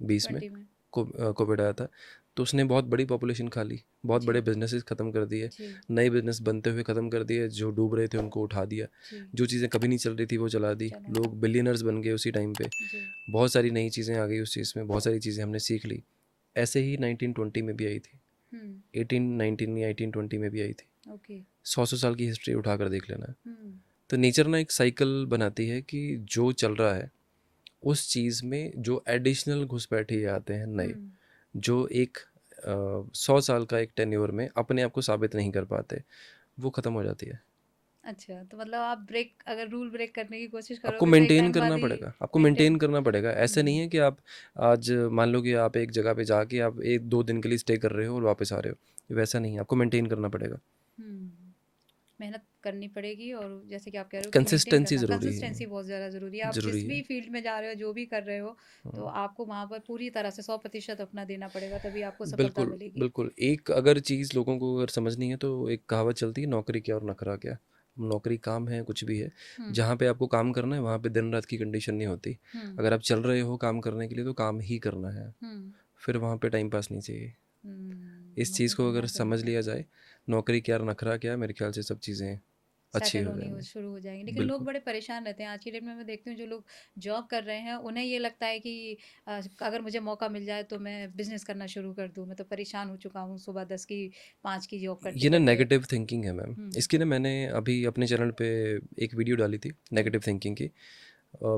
20 में 20 में कोविड आया था। तो उसने बहुत बड़ी पॉपुलेशन खा ली, बहुत जी, बड़े बिजनेसेस ख़त्म कर दिए, जी, नए बिजनेस बनते हुए ख़त्म कर दिए, जो डूब रहे थे उनको उठा दिया, जी, जो चीज़ें कभी नहीं चल रही थी वो चला दी, चला दी। लोग बिलियनर्स बन गए उसी टाइम पे। जी, बहुत सारी नई चीज़ें आ गई उस चीज़ में, बहुत सारी चीज़ें हमने सीख ली। ऐसे ही 1920 में भी आई थी। 18 19 या 18 20 में भी आई थी। ओके। 100 साल की हिस्ट्री उठा कर देख लेना। हम्म। तो नेचर ना एक साइकिल बनाती है कि जो चल रहा है उस चीज़ में जो एडिशनल घुसपैठिए आते हैं नए, जो एक 100 साल का एक टेन्योर में अपने आप को साबित नहीं कर पाते, वो ख़त्म हो जाती है। अच्छा, तो मतलब आप अगर रूल ब्रेक करने की कोशिश आपको करोगे तो एक मेंटेन टाइम करना बाद ही पड़ेगा, आपको मेंटेन मेंटेन। करना पड़ेगा। ऐसे नहीं है कि आप आज मान लो कि आप एक जगह पे जाके आप 1-2 दिन के लिए स्टे कर रहे हो और वापस आ रहे हो, वैसा नहीं है, आपको मेंटेन करना पड़ेगा। मेहनत करनी पड़ेगी, और जैसे कि आप कह रहे हो कि मेंटेन कंसिस्टेंसी करना, ज़रूरी है, कंसिस्टेंसी बहुत ज़्यादा ज़रूरी है। आप ज़रूरी जिस भी है। फील्ड में जा रहे हो, जो भी कर रहे हो, तो हाँ, आपको वहाँ पर पूरी तरह से 100% अपना देना पड़ेगा, तभी आपको सफलता बिल्कुल, मिलेगी। बिल्कुल। एक अगर चीज़ लोगों को अगर समझनी है तो एक कहावत चलती है, नौकरी क्या और नखरा क्या। नौकरी काम है, कुछ भी है, हम्म। जहाँ पे आपको काम करना है वहाँ पे दिन रात की कंडीशन नहीं होती। हम्म। अगर आप चल रहे हो काम करने के लिए तो काम ही करना है, हम्म। फिर वहाँ पे टाइम पास नहीं चाहिए। इस चीज़ नौकरी को करना अगर है तो समझ करना लिया है। जाए, नौकरी क्या और नखरा क्या, मेरे ख्याल से सब चीज़ें अच्छी सेटल हो होनी जाएंगी। शुरू हो जाएंगे, लेकिन लोग बिल्कुल। बड़े परेशान रहते हैं आज की डेट में। मैं देखती हूँ जो लोग जॉब कर रहे हैं, उन्हें ये लगता है कि अगर मुझे मौका मिल जाए तो मैं बिजनेस करना शुरू कर दूँ। मैं तो परेशान हो चुका हूँ सुबह 10 की 5 की जॉब करते ये ना करते। नेगेटिव थिंकिंग है मैम। हम्म। इसकी ना मैंने अभी अपने चैनल पे एक वीडियो डाली थी हम्म। नेगेटिव थिंकिंग की।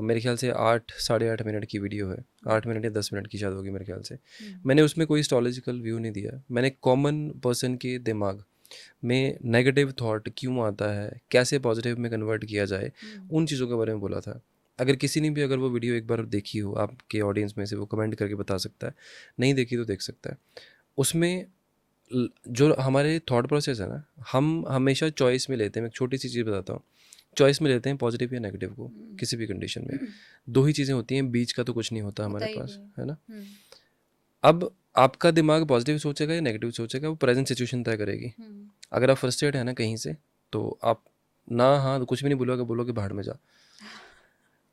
मेरे ख्याल से 8 साढ़े 8 मिनट की वीडियो है। हम्म। 8 मिनट या 10 मिनट की शायद होगी मेरे ख्याल से। हम्म। मैंने उसमें कोई एस्ट्रोलॉजिकल व्यू नहीं दिया, मैंने कॉमन पर्सन के दिमाग में नेगेटिव थॉट क्यों आता है, कैसे पॉजिटिव में कन्वर्ट किया जाए, हम्म। उन चीज़ों के बारे में बोला था। अगर किसी ने भी अगर वो वीडियो एक बार देखी हो आपके ऑडियंस में से, वो कमेंट करके बता सकता है। नहीं देखी तो देख सकता है। उसमें जो हमारे थॉट प्रोसेस है ना, हम हमेशा चॉइस में लेते हैं। मैं एक छोटी सी चीज़ बताता हूँ, चॉइस में लेते हैं पॉजिटिव या नेगेटिव को। हम्म। किसी भी कंडीशन में दो ही चीज़ें होती हैं, बीच का तो कुछ नहीं होता होता हमारे ही पास, नहीं है। है ना। हम्म। अब आपका दिमाग पॉजिटिव सोचेगा या नेगेटिव सोचेगा, वो प्रेजेंट सिचुएशन तय करेगी। हम्म। अगर आप फ्रस्ट्रेट है ना कहीं से, तो आप ना हाँ तो कुछ भी नहीं बोलोगे, बोलोगे भाड़ में जा।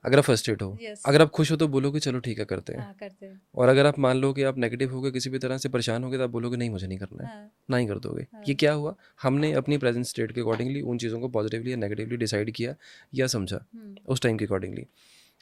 अगर आप फ्रस्ट्रेट हो, यस। अगर आप खुश हो तो बोलोगे चलो ठीक है करते हैं। हाँ, करते हैं। और अगर आप मान लो कि आप नेगेटिव हो गए, किसी भी तरह से परेशान हो गए, तो आप बोलोगे नहीं मुझे नहीं करना है, हाँ। ना ही कर दोगे। ये हाँ। क्या हुआ, हमने अपनी प्रेजेंट स्टेट के अकॉर्डिंगली उन चीज़ों को पॉजिटिवली या नेगेटिवली डिसाइड किया या समझा हम्म। उस टाइम के अकॉर्डिंगली।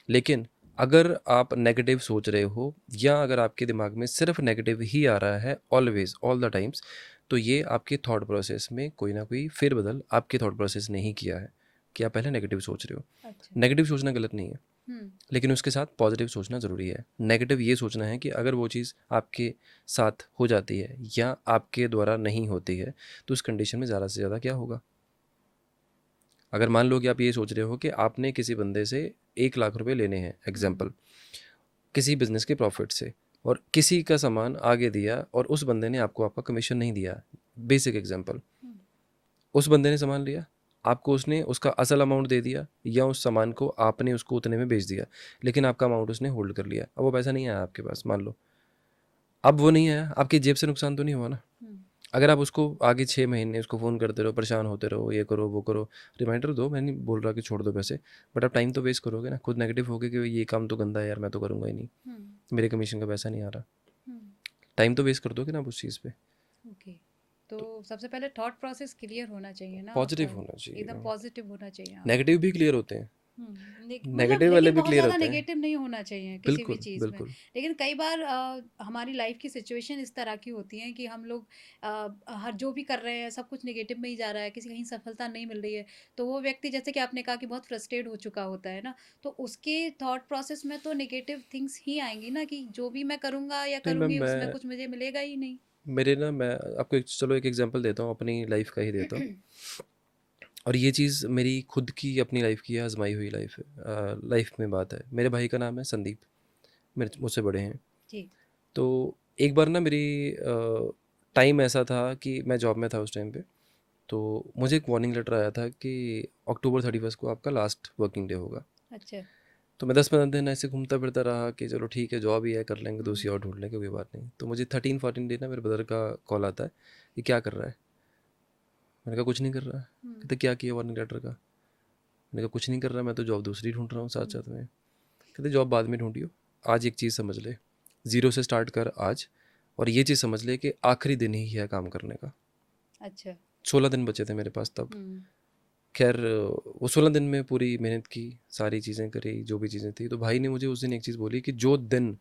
लेकिन अगर आप नेगेटिव सोच रहे हो या अगर आपके दिमाग में सिर्फ नेगेटिव ही आ रहा है ऑलवेज ऑल द टाइम्स, तो ये आपके थॉट प्रोसेस में कोई ना कोई फेरबदल आपके थॉट प्रोसेस ने ही किया है कि आप पहले नेगेटिव सोच रहे हो। अच्छा। नेगेटिव सोचना गलत नहीं है, हम्म। लेकिन उसके साथ पॉजिटिव सोचना ज़रूरी है। नेगेटिव ये सोचना है कि अगर वो चीज़ आपके साथ हो जाती है या आपके द्वारा नहीं होती है, तो उस कंडीशन में ज़्यादा से ज़्यादा क्या होगा। अगर मान लो कि आप ये सोच रहे हो कि आपने किसी बंदे से 1 लाख रुपए लेने हैं, हम्म। एग्जाम्पल, किसी बिजनेस के प्रॉफिट से, और किसी का सामान आगे दिया और उस बंदे ने आपको आपका कमीशन नहीं दिया, बेसिक एग्जाम्पल। हम्म। उस बंदे ने सामान लिया, आपको उसने उसका असल अमाउंट दे दिया या उस सामान को आपने उसको उतने में बेच दिया, लेकिन आपका अमाउंट उसने होल्ड कर लिया। अब वो पैसा नहीं आया आपके पास, मान लो। अब वो नहीं आया, आपकी जेब से नुकसान तो नहीं हुआ ना। हम्म। अगर आप उसको आगे 6 महीने उसको फ़ोन करते रहो, परेशान होते रहो, ये करो वो करो, रिमाइंडर दो, मैं नहीं बोल रहा कि छोड़ दो पैसे, बट आप टाइम तो वेस्ट करोगे ना। खुद नेगेटिव होगे कि ये काम तो गंदा है यार, मैं तो करूँगा ही नहीं, हम्म। मेरे कमीशन का पैसा नहीं आ रहा। हम्म। टाइम तो वेस्ट कर दोगे ना आप उस चीज़ पे। ओके। तो सबसे पहले थॉट प्रोसेस क्लियर होना चाहिए ना आपका, पॉजिटिव होना एकदम चाहिए। पॉजिटिव होना चाहिए आपका। नेगेटिव भी क्लियर होते हैं, मतलब नेगेटिव वाले लेकिन भी बहुत क्लियर ज़्यादा होते हैं। नेगेटिव नहीं होना चाहिए किसी भी बिल्कुल, चीज़ में। बिल्कुल। लेकिन कई बार हमारी लाइफ की सिचुएशन इस तरह की होती है कि हम लोग हर जो भी कर रहे हैं सब कुछ नेगेटिव में ही जा रहा है, किसी कहीं सफलता नहीं मिल रही है, तो वो व्यक्ति जैसे कि आपने कहा कि बहुत फ्रस्ट्रेट हो चुका होता है ना, तो उसके थॉट प्रोसेस में तो नेगेटिव थिंग्स ही आएंगी ना, कि जो भी मैं करूँगा या नहीं मैम, करूँगी उसमें मैं कुछ मुझे मिलेगा ही नहीं। मेरे ना मैं आपको चलो एक एग्जांपल देता हूँ, अपनी लाइफ का ही देता हूँ। और ये चीज़ मेरी खुद की अपनी लाइफ की है, आजमाई हुई लाइफ है। लाइफ में बात है, मेरे भाई का नाम है संदीप, मेरे मुझसे बड़े हैं। जी। तो एक बार ना मेरी टाइम ऐसा था कि मैं जॉब में था उस टाइम पे। तो मुझे एक वार्निंग लेटर आया था कि अक्टूबर 31 को आपका लास्ट वर्किंग डे होगा। अच्छा। तो मैं 10-15 दिन ऐसे घूमता फिरता रहा कि चलो ठीक है, जॉब ही है, कर लेंगे, हम्म। दूसरी और ढूंढ लेंगे, कोई बात नहीं। तो मुझे 13-14 डे ना मेरे ब्रदर का कॉल आता है कि क्या कर रहा है। मैंने कहा कुछ नहीं कर रहा है। हम्म। कहते क्या किया वार्निंग लेटर का। मैंने कहा कुछ नहीं कर रहा, मैं तो जॉब दूसरी ढूंढ रहा हूँ साथ हम्म। साथ में। कहते जॉब बाद में ढूंढियो, आज एक चीज़ समझ ले, ज़ीरो से स्टार्ट कर आज, और ये चीज़ समझ ले कि आखिरी दिन ही है काम करने का। अच्छा। 16 दिन बचे थे मेरे पास तब। हम्म। खैर वो 16 दिन में पूरी मेहनत की, सारी चीज़ें करी जो भी चीज़ें थी। तो भाई ने मुझे उस दिन एक चीज़ बोली कि जो दिन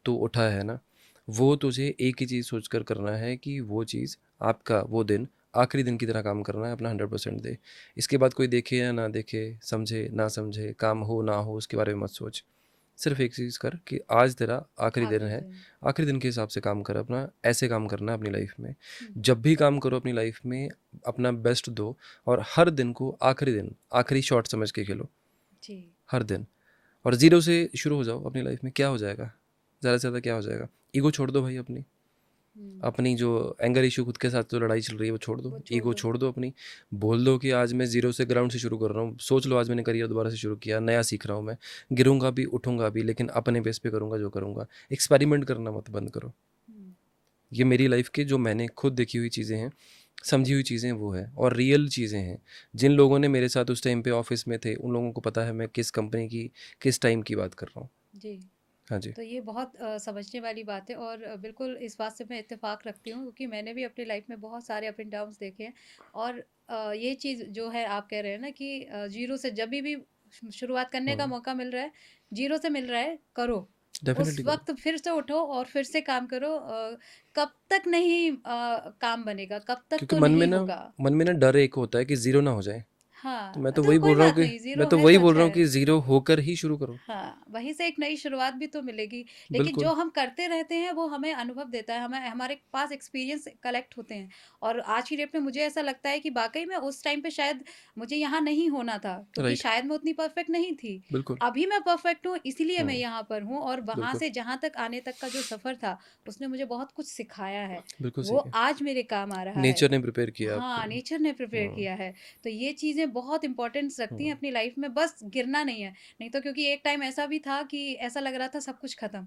तू उठा है ना, वो तुझे एक ही चीज़ सोच कर करना है कि वो चीज़ आपका वो दिन आखिरी दिन की तरह काम करना है, अपना 100% दे। इसके बाद कोई देखे या ना देखे, समझे ना समझे, काम हो ना हो, उसके बारे में मत सोच। सिर्फ एक चीज़ कर कि आज तेरा आखिरी दिन आखिरी है, दिन। आखिरी दिन के हिसाब से काम कर अपना, ऐसे काम करना है अपनी लाइफ में। हुँ, जब भी काम करो अपनी लाइफ में अपना बेस्ट दो, और हर दिन को आखिरी दिन, आखिरी शॉट समझ के खेलो, जी। हर दिन। और ज़ीरो से शुरू हो जाओ अपनी लाइफ में, क्या हो जाएगा? ज़्यादा से ज़्यादा क्या हो जाएगा? ईगो छोड़ दो भाई अपनी। हुँ, अपनी जो एंगर इशू खुद के साथ जो लड़ाई चल रही है वो छोड़ दो, वो छोड़ ईगो दो। छोड़ दो अपनी। बोल दो कि आज मैं ज़ीरो से, ग्राउंड से शुरू कर रहा हूँ। सोच लो आज मैंने करियर दोबारा से शुरू किया, नया सीख रहा हूँ मैं। गिरूँगा भी, उठूँगा भी, लेकिन अपने बेस पे करूँगा जो करूँगा। एक्सपेरिमेंट करना मत बंद करो। हुँ, ये मेरी लाइफ के जो मैंने खुद देखी हुई चीज़ें हैं, समझी हुई चीज़ें वो हैं और रियल चीज़ें हैं। जिन लोगों ने मेरे साथ उस टाइम पे ऑफिस में थे, उन लोगों को पता है मैं किस कंपनी की, किस टाइम की बात कर रहा हूँ। जी। हाँ जी। तो ये बहुत समझने वाली बात है और बिल्कुल इस बात से मैं इत्तेफाक रखती हूँ क्योंकि मैंने भी अपनी लाइफ में बहुत सारे अप एंड डाउन्स देखे हैं और ये चीज़ जो है आप कह रहे हैं ना कि जीरो से जब भी शुरुआत करने का हुँ, मौका मिल रहा है, जीरो से मिल रहा है, करो। उस डेफ़िनिटली करो। वक्त फिर से उठो और फिर से काम करो। कब तक नहीं काम बनेगा, कब तक क्योंकि तो नहीं होगा। मन में ना डर एक होता है कि ज़ीरो ना हो जाए। तो हाँ, मैं तो तो वही कोई बोल रहा हूँ बात कि नहीं, मैं ज़ीरो तो है वही तो बोल अच्छा रहा हूँ है। कि ज़ीरो होकर ही शुरू करो। हाँ, वहीं से एक नई शुरुआत भी तो मिलेगी। लेकिन बिल्कुल, जो हम करते रहते हैं वो हमें अनुभव देता है, हमें हमारे पास एक्सपीरियंस कलेक्ट होते हैं। और आज की डेट में मुझे ऐसा लगता है कि वाक़ई में उस टाइम पे शायद मुझे यहाँ नहीं होना था, क्योंकि राइट, शायद मैं उतनी परफेक्ट नहीं थी। बिल्कुल। अभी मैं परफेक्ट हूँ इसीलिए मैं हुँ, यहाँ पर हूँ और वहाँ बिल्कुल, से जहाँ तक आने तक का जो सफ़र था, उसने मुझे बहुत कुछ सिखाया है। बिल्कुल वो सही है। आज मेरे काम आ रहा है। नेचर ने प्रिपेयर किया आपको। हाँ, नेचर ने प्रिपेयर हुँ, किया है। तो ये चीज़ें बहुत इम्पोर्टेंस रखती हुँ, हैं अपनी लाइफ़ में, बस गिरना नहीं है। नहीं तो क्योंकि एक टाइम ऐसा भी था कि ऐसा लग रहा था सब कुछ खत्म,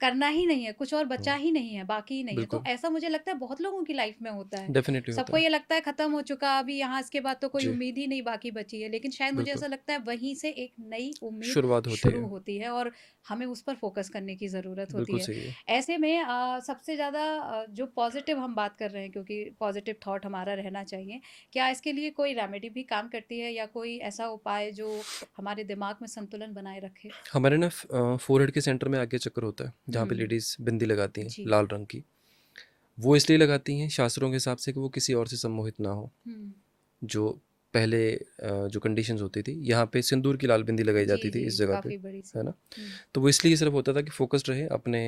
करना ही नहीं है, कुछ और बचा हुँ, ही नहीं है, बाकी ही नहीं है। तो बिल्कुल, ऐसा मुझे लगता है बहुत लोगों की लाइफ में होता है। डेफ़िनिटली होता सबको है। ये लगता है खत्म हो चुका, अभी यहाँ इसके बाद तो कोई जी, उम्मीद ही नहीं बाकी बची है। लेकिन शायद मुझे बिल्कुल, ऐसा लगता है वहीं से एक नई उम्मीद शुरुआत होती शुरू है। होती है और हमें उस पर फ़ोकस करने की ज़रूरत होती बिल्कुल है। सही है। ऐसे में सबसे ज़्यादा जो पॉज़िटिव हम बात कर रहे हैं, क्योंकि पॉज़िटिव थॉट हमारा रहना चाहिए। क्या इसके लिए कोई रेमेडी भी काम करती है या कोई ऐसा उपाय जो हमारे दिमाग में संतुलन बनाए रखे? हमारे ना फ़ोरहेड के सेंटर में आगे चक्र होता है, जहाँ पे हुँ, लेडीज़ बिंदी लगाती हैं, जी। लाल रंग की। वो इसलिए लगाती हैं शास्त्रों के हिसाब से कि वो किसी और से सम्मोहित ना हो। हुँ। जो पहले जो कंडीशंस होती थी, यहाँ पे सिंदूर की लाल बिंदी लगाई जी, जाती थी जी, इस जगह पे, काफ़ी बड़ी-सी। है ना? हुँ, तो वो इसलिए सिर्फ होता था कि फ़ोकस्ड रहे अपने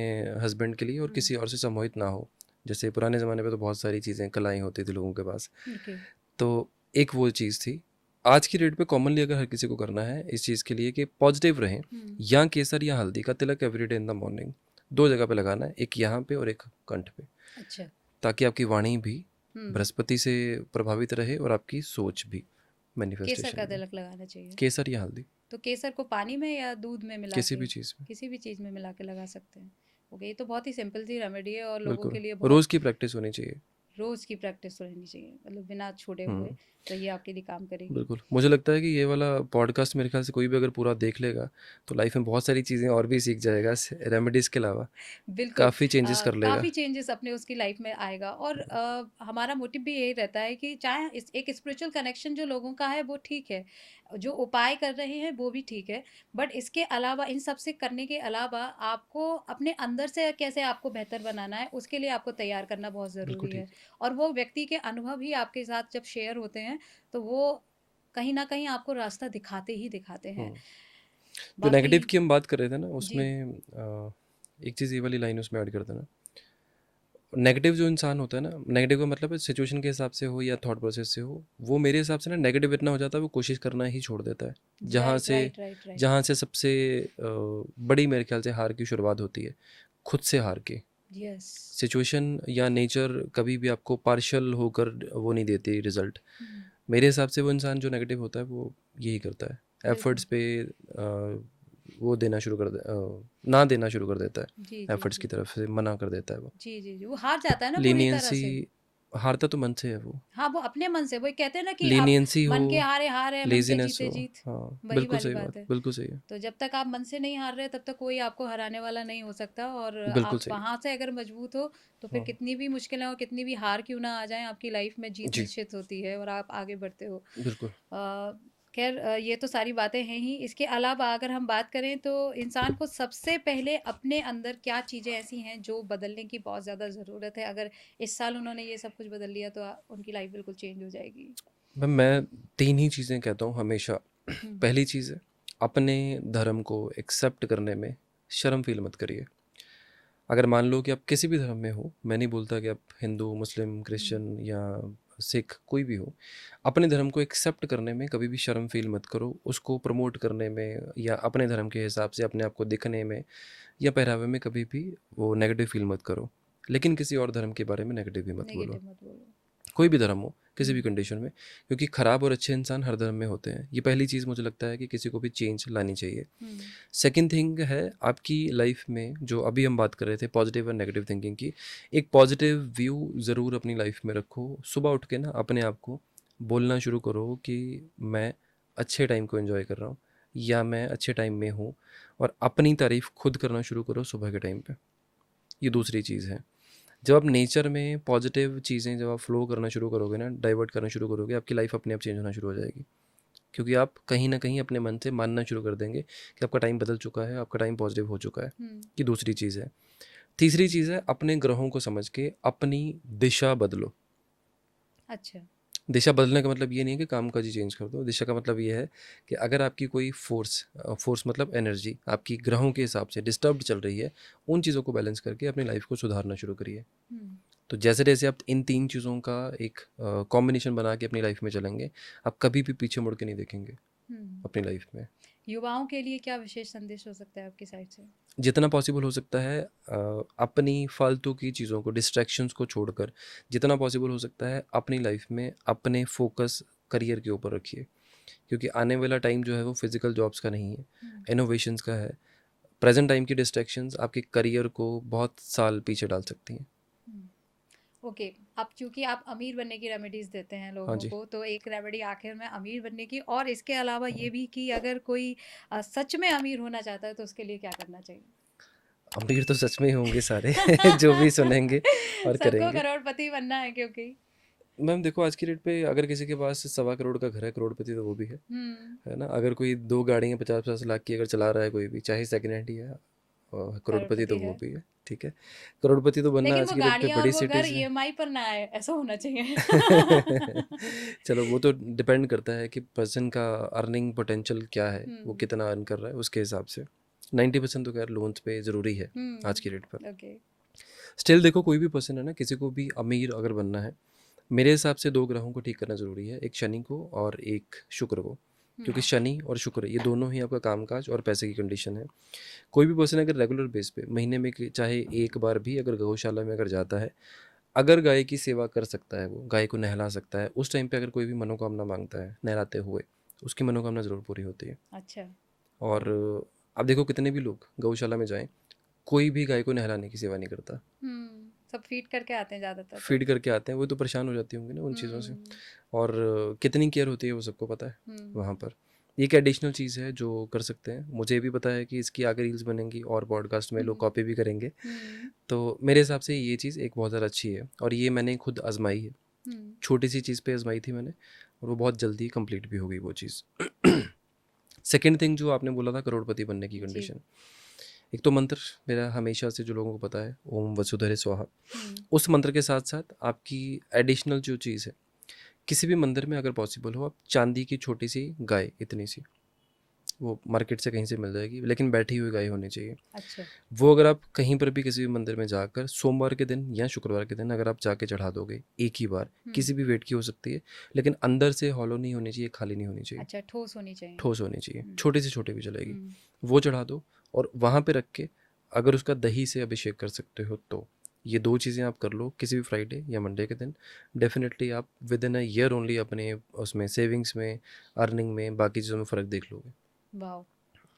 हस्बैंड के लिए और हुँ, किसी और से सम्मोहित ना हो। जैसे पुराने ज़माने में तो बहुत सारी चीज़ें, कलाएँ होती थी लोगों के पास। ओके। तो एक वो चीज़ थी। आज की डेट पे कॉमनली अगर हर किसी को करना है इस चीज़ के लिए कि पॉजिटिव रहें, हुँ, या केसर या हल्दी का तिलक एवरीडे इन द मॉर्निंग 2 जगह पे लगाना है, एक यहाँ पे और एक कंठ पे, अच्छा। ताकि आपकी वाणी भी हुँ, बृहस्पति से प्रभावित रहे और आपकी सोच भी केसर मैनिफेस्टेशन का में। तिलक लगाना चाहिए। केसर या हल्दी, तो केसर को पानी में या दूध में मिला किसी के? भी चीज़ में, किसी भी चीज़ में मिला के लगा सकते हैं। ओके, ये तो बहुत ही सिंपल सी रेमेडी है और लोगों बिल्कुल। के लिए बहुत रोज़ की प्रैक्टिस होनी चाहिए। रोज़ की प्रैक्टिस रहनी चाहिए, मतलब बिना छोड़े हुँ, हुए, तो ये आपके लिए काम करेगी। बिल्कुल। मुझे लगता है कि ये वाला पॉडकास्ट मेरे ख़्याल से कोई भी अगर पूरा देख लेगा, तो लाइफ़ में बहुत सारी चीज़ें और भी सीख जाएगा स रेमेडीज़ के अलावा। बिल्कुल। काफ़ी चेंजेस कर लेगा। काफ़ी चेंजेस अपने उसकी लाइफ में आएगा और हमारा मोटिव भी यही रहता है कि चाहे एक स्पिरिचुअल कनेक्शन जो लोगों का है वो ठीक है, जो उपाय कर रहे हैं वो भी ठीक है, बट इसके अलावा इन सब से करने के अलावा आपको अपने अंदर से कैसे आपको बेहतर बनाना है उसके लिए आपको तैयार करना बहुत बिल्कुल ज़रूरी ठीक है। है। और वो व्यक्ति के अनुभव ही आपके साथ जब शेयर होते हैं तो वो कहीं ना कहीं आपको रास्ता दिखाते ही दिखाते हैं। हुँ। जो बाकी नेगेटिव की हम बात कर रहे थे ना, जी। उसमें एक चीज़ ये वाली लाइन उसमें ऐड कर देना। नेगेटिव जो इंसान होता है ना, नेगेटिव का मतलब है सिचुएशन के हिसाब से हो या थॉट प्रोसेस से हो, वो मेरे हिसाब से ना नेगेटिव इतना हो जाता है वो कोशिश करना ही छोड़ देता है। जहाँ राइट, से राइट, राइट, राइट। जहाँ से सबसे बड़ी मेरे ख्याल से हार की शुरुआत होती है, खुद से हार के। यस। सिचुएशन या नेचर कभी भी आपको पार्शियल होकर वो नहीं देती रिजल्ट। मेरे हिसाब से वो इंसान जो नेगेटिव होता है वो यही करता है, बिल्कुल। एफर्ट्स पे वो देना शुरू कर ना देना शुरू कर देता जी, है, जी, एफर्ट्स की जी। तरफ से मना कर देता है वो। जी, जी, जी, वो हार जाता है ना पूरी तरह लीनियंसी, से। हारता तो मन से है वो। हाँ, वो अपने मन से, वही कहते हैं ना कि आप लीनियंसी हो, मन के हारे हार है, मन के लेज़ीनेस जीते हो। जीत, हाँ, वही बिल्कुल वाली सही बात, बात है। बिल्कुल सही है। तो जब तक आप मन से नहीं हार रहे, तब तक कोई आपको हराने वाला नहीं हो सकता और बिल्कुल आप सही है। वहाँ से अगर मजबूत हो, तो फिर हाँ, कितनी भी मुश्किलें और कितनी भी हार क्यों ना आ जाएँ, आपकी लाइफ में जीत जी, निश्चित होती है और आप आगे बढ़ते हो। बिल्कुल। खैर ये तो सारी बातें हैं ही। इसके अलावा अगर हम बात करें तो इंसान को सबसे पहले अपने अंदर क्या चीज़ें ऐसी हैं जो बदलने की बहुत ज़्यादा ज़रूरत है? अगर इस साल उन्होंने ये सब कुछ बदल लिया तो उनकी लाइफ बिल्कुल चेंज हो जाएगी। मैम मैं 3 ही चीज़ें कहता हूँ हमेशा। हुँ, पहली चीज़ है, अपने धर्म को एक्सेप्ट करने में शर्म फ़ील मत करिए। अगर मान लो कि आप किसी भी धर्म में हो, मैं नहीं बोलता कि आप हिंदू, मुस्लिम, हुँ, क्रिश्चियन या सिख कोई भी हो, अपने धर्म को एक्सेप्ट करने में कभी भी शर्म फ़ील मत करो। उसको प्रमोट करने में या अपने धर्म के हिसाब से अपने आप को दिखने में या पहरावे में कभी भी वो नेगेटिव फ़ील मत करो। लेकिन किसी और धर्म के बारे में नेगेटिव भी मत बोलो। नेगेटिव मत बोलो। कोई भी धर्म हो, किसी भी हुँ, कंडीशन में, क्योंकि ख़राब और अच्छे इंसान हर धर्म में होते हैं। ये पहली चीज़ मुझे लगता है कि किसी को भी चेंज लानी चाहिए। हुँ, सेकंड थिंग है आपकी लाइफ में जो अभी हम बात कर रहे थे पॉजिटिव और नेगेटिव थिंकिंग की, एक पॉजिटिव व्यू ज़रूर अपनी लाइफ में रखो। सुबह उठ के ना अपने आप को बोलना शुरू करो कि मैं अच्छे टाइम को एंजॉय कर रहा हूँ या मैं अच्छे टाइम में हूँ, और अपनी तारीफ़ खुद करना शुरू करो सुबह के टाइम पे। ये दूसरी चीज़ है। जब आप नेचर में पॉजिटिव चीज़ें जब आप फ्लो करना शुरू करोगे ना, डाइवर्ट करना शुरू करोगे, आपकी लाइफ अपने आप चेंज होना शुरू हो जाएगी। क्योंकि आप कहीं न कहीं अपने मन से मानना शुरू कर देंगे कि आपका टाइम बदल चुका है, आपका टाइम पॉजिटिव हो चुका है। हुँ, ये दूसरी चीज़ है। तीसरी चीज़ है, अपने ग्रहों को समझ के अपनी दिशा बदलो। अच्छा। दिशा बदलने का मतलब ये नहीं है कि काम-काज ही चेंज कर दो। दिशा का मतलब ये है कि अगर आपकी कोई फ़ोर्स मतलब एनर्जी आपकी ग्रहों के हिसाब से डिस्टर्ब्ड चल रही है, उन चीज़ों को बैलेंस करके अपनी लाइफ़ को सुधारना शुरू करिए। हुँ, तो जैसे-जैसे आप इन 3 चीज़ों का एक कॉम्बिनेशन बना के अपनी लाइफ़ में चलेंगे, आप कभी भी पीछे मुड़ के नहीं देखेंगे हुँ। अपनी लाइफ़ में। युवाओं के लिए क्या विशेष संदेश हो सकता है आपकी साइड से? जितना पॉसिबल हो सकता है अपनी फालतू की चीज़ों को, डिस्ट्रैक्शंस को छोड़कर जितना पॉसिबल हो सकता है अपनी लाइफ में अपने फोकस करियर के ऊपर रखिए। क्योंकि आने वाला टाइम जो है वो फिजिकल जॉब्स का नहीं है, हुँ, इनोवेशंस का है। प्रेजेंट टाइम की डिस्ट्रैक्शंस आपके करियर को बहुत साल पीछे डाल सकती हैं। हुँ। ओके, अब चूँकि आप अमीर बनने की रेमेडीज़ देते हैं हाँ लोगों जी। को, तो एक रेमेडी आखिर में अमीर बनने की और इसके अलावा हाँ। ये भी कि अगर कोई सच में अमीर होना चाहता है, तो उसके लिए क्या करना चाहिए? अमीर तो सच में ही होंगे सारे जो भी सुनेंगे और सबको करेंगे। करोड़पति बनना है क्योंकि मैम देखो आज की डेट पे अगर किसी के पास 1.25 करोड़ का घर है, करोड़पति तो वो भी हुँ, है ना? अगर कोई 2 गाड़ियाँ 50-50 लाख की अगर चला रहा है कोई भी, चाहे सेकंड हैंड ही है, करोड़पति तो करोड़पति वो है। भी है, ठीक है? करोड़पति तो बनना लेकिन आज वो की डेट पे गाड़ियाँ और बड़ी वो घर सिटीज़ है। ईएमआई पर ना आए, ऐसा होना चाहिए। चलो वो तो डिपेंड करता है कि पर्सन का अर्निंग पोटेंशियल क्या है, वो हुँ, कितना अर्न कर रहा है उसके हिसाब से। 90% तो खैर लोन्स पे ज़रूरी है आज की हुँ, डेट पर। ओके, स्टिल देखो कोई भी पर्सन है ना, किसी को भी अमीर अगर बनना है, मेरे हिसाब से 2 ग्रहों को ठीक करना ज़रूरी है, एक शनि को और एक शुक्र को। क्योंकि हुँ, शनि और शुक्र ये दोनों ही आपका कामकाज और पैसे की कंडीशन है। कोई भी पर्सन अगर रेगुलर बेस पे महीने में चाहे एक बार भी अगर गौशाला में अगर जाता है, अगर गाय की सेवा कर सकता है, वो गाय को नहला सकता है, उस टाइम पे अगर कोई भी मनोकामना मांगता है नहलाते हुए, उसकी मनोकामना ज़रूर पूरी होती है। अच्छा, और आप देखो कितने भी लोग गौशाला में जाएं, कोई भी गाय को नहलाने की सेवा नहीं करता। हुँ, सब फीड करके आते हैं ज़्यादातर तो। फीड करके आते हैं, वो तो परेशान हो जाती होंगी ना उन चीज़ों से। हुँ, और कितनी केयर होती है वो सबको पता है हुँ, वहाँ पर। ये एक एडिशनल चीज़ है जो कर सकते हैं। मुझे भी पता है कि इसकी आगे रील्स बनेंगी और पॉडकास्ट में लोग हुँ, कॉपी भी करेंगे। हुँ, तो मेरे हिसाब से ये चीज़ एक बहुत ज़्यादा अच्छी है और ये मैंने खुद आज़माई है। हुँ, छोटी-सी चीज़ पे आज़माई थी मैंने और वो बहुत जल्दी कंप्लीट भी हो गई वो चीज़। सेकंड थिंग जो आपने बोला था करोड़पति बनने की जी, कंडीशन। एक तो मंत्र मेरा हमेशा से जो लोगों को पता है, ओम वसुधैव स्वाहा। हुँ, उस मंत्र के साथ-साथ आपकी एडिशनल जो चीज़ है, किसी भी मंदिर में अगर पॉसिबल हो आप चांदी की छोटी-सी गाय इतनी सी, वो मार्केट से कहीं से मिल जाएगी, लेकिन बैठी हुई गाय होनी चाहिए। अच्छा, वो अगर आप कहीं पर भी किसी भी मंदिर में जाकर सोमवार के दिन या शुक्रवार के दिन अगर आप जाके चढ़ा दोगे एक ही बार, हुँ, किसी भी वेट की हो सकती है, लेकिन अंदर से हॉलो नहीं होनी चाहिए, खाली नहीं होनी चाहिए, अच्छा ठोस होनी चाहिए। ठोस होनी चाहिए, हुँ, छोटी से छोटी भी चलेगी। हुँ, वो चढ़ा दो और वहाँ पे रख के अगर उसका दही से अभिषेक कर सकते हो तो ये 2 चीज़ें आप कर लो किसी भी फ्राइडे या मंडे के दिन। डेफ़िनेटली आप with in a year only अपने उसमें सेविंग्स में, अर्निंग में, बाकी चीज़ों में फ़र्क देख लोगे। वाओ!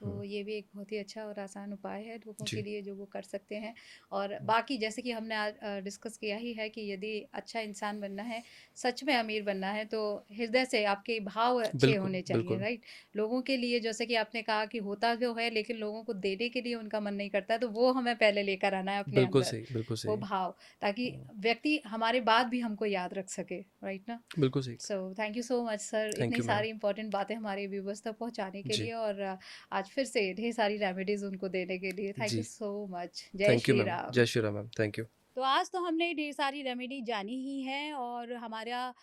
तो ये भी एक बहुत ही अच्छा और आसान उपाय है लोगों के जी, लिए जो वो कर सकते हैं। और बाकी जैसे कि हमने आज डिस्कस किया ही है कि यदि अच्छा इंसान बनना है, सच में अमीर बनना है, तो हृदय से आपके भाव अच्छे बिल्कुल, होने चाहिए, बिल्कुल। राइट? लोगों के लिए जैसे कि आपने कहा कि होता जो है लेकिन लोगों को देने के लिए उनका मन नहीं करता, तो वो हमें पहले लेकर आना है अपने बिल्कुल अंदर, सही, बिल्कुल वो सही। भाव, ताकि व्यक्ति हमारे बाद भी हमको याद रख सके, राइट ना? बिल्कुल सही। So thank you so much sir, thank इतनी यू मैम। सारी इंपॉर्टेंट बातें हमारे व्यूवर्स तक पहुंचाने के जी, लिए, और आज फिर से ढेर सारी रेमेडीज उनको देने के लिए थैंक यू जी। So much. जय thank you Shri ma'am. Ram. जय Shri Ram ma'am. Thank you. तो आज तो हमने ढेर सारी रेमेडी जानी ही है, और हमारा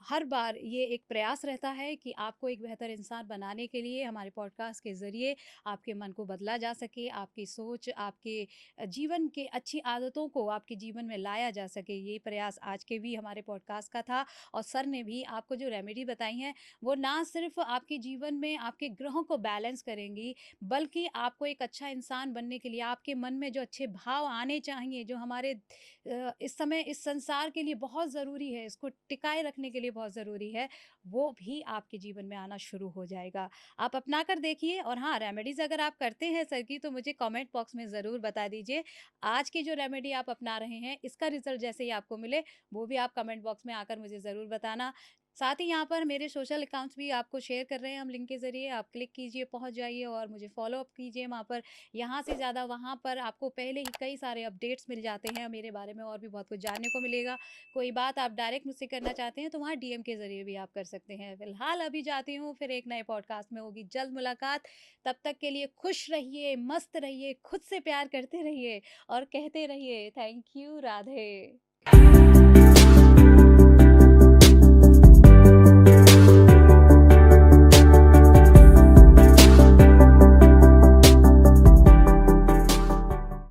हर बार ये एक प्रयास रहता है कि आपको एक बेहतर इंसान बनाने के लिए हमारे पॉडकास्ट के ज़रिए आपके मन को बदला जा सके, आपकी सोच, आपके जीवन के अच्छी आदतों को आपके जीवन में लाया जा सके। ये प्रयास आज के भी हमारे पॉडकास्ट का था, और सर ने भी आपको जो रेमेडी बताई हैं वो ना सिर्फ आपके जीवन में आपके ग्रहों को बैलेंस करेंगी, बल्कि आपको एक अच्छा इंसान बनने के लिए आपके मन में जो अच्छे भाव आने चाहिए, जो हमारे इस समय इस संसार के लिए बहुत ज़रूरी है, इसको टिकाए रखने के लिए बहुत ज़रूरी है, वो भी आपके जीवन में आना शुरू हो जाएगा। आप अपना कर देखिए, और हाँ, रेमेडीज़ अगर आप करते हैं सर की, तो मुझे कमेंट बॉक्स में ज़रूर बता दीजिए। आज की जो रेमेडी आप अपना रहे हैं, इसका रिज़ल्ट जैसे ही आपको मिले, वो भी आप कमेंट बॉक्स में आकर मुझे ज़रूर बताना। साथ ही यहाँ पर मेरे सोशल अकाउंट्स भी आपको शेयर कर रहे हैं हम लिंक के ज़रिए, आप क्लिक कीजिए, पहुँच जाइए और मुझे फ़ॉलो अप कीजिए वहाँ पर। यहाँ से ज़्यादा वहाँ पर आपको पहले ही कई सारे अपडेट्स मिल जाते हैं मेरे बारे में, और भी बहुत कुछ जानने को मिलेगा। कोई बात आप डायरेक्ट मुझसे करना चाहते हैं तो वहाँ डीएम के ज़रिए भी आप कर सकते हैं। फिलहाल अभी जाती हूँ, फिर एक नए पॉडकास्ट में होगी जल्द मुलाकात। तब तक के लिए खुश रहिए, मस्त रहिए, खुद से प्यार करते रहिए और कहते रहिए थैंक यू, राधे।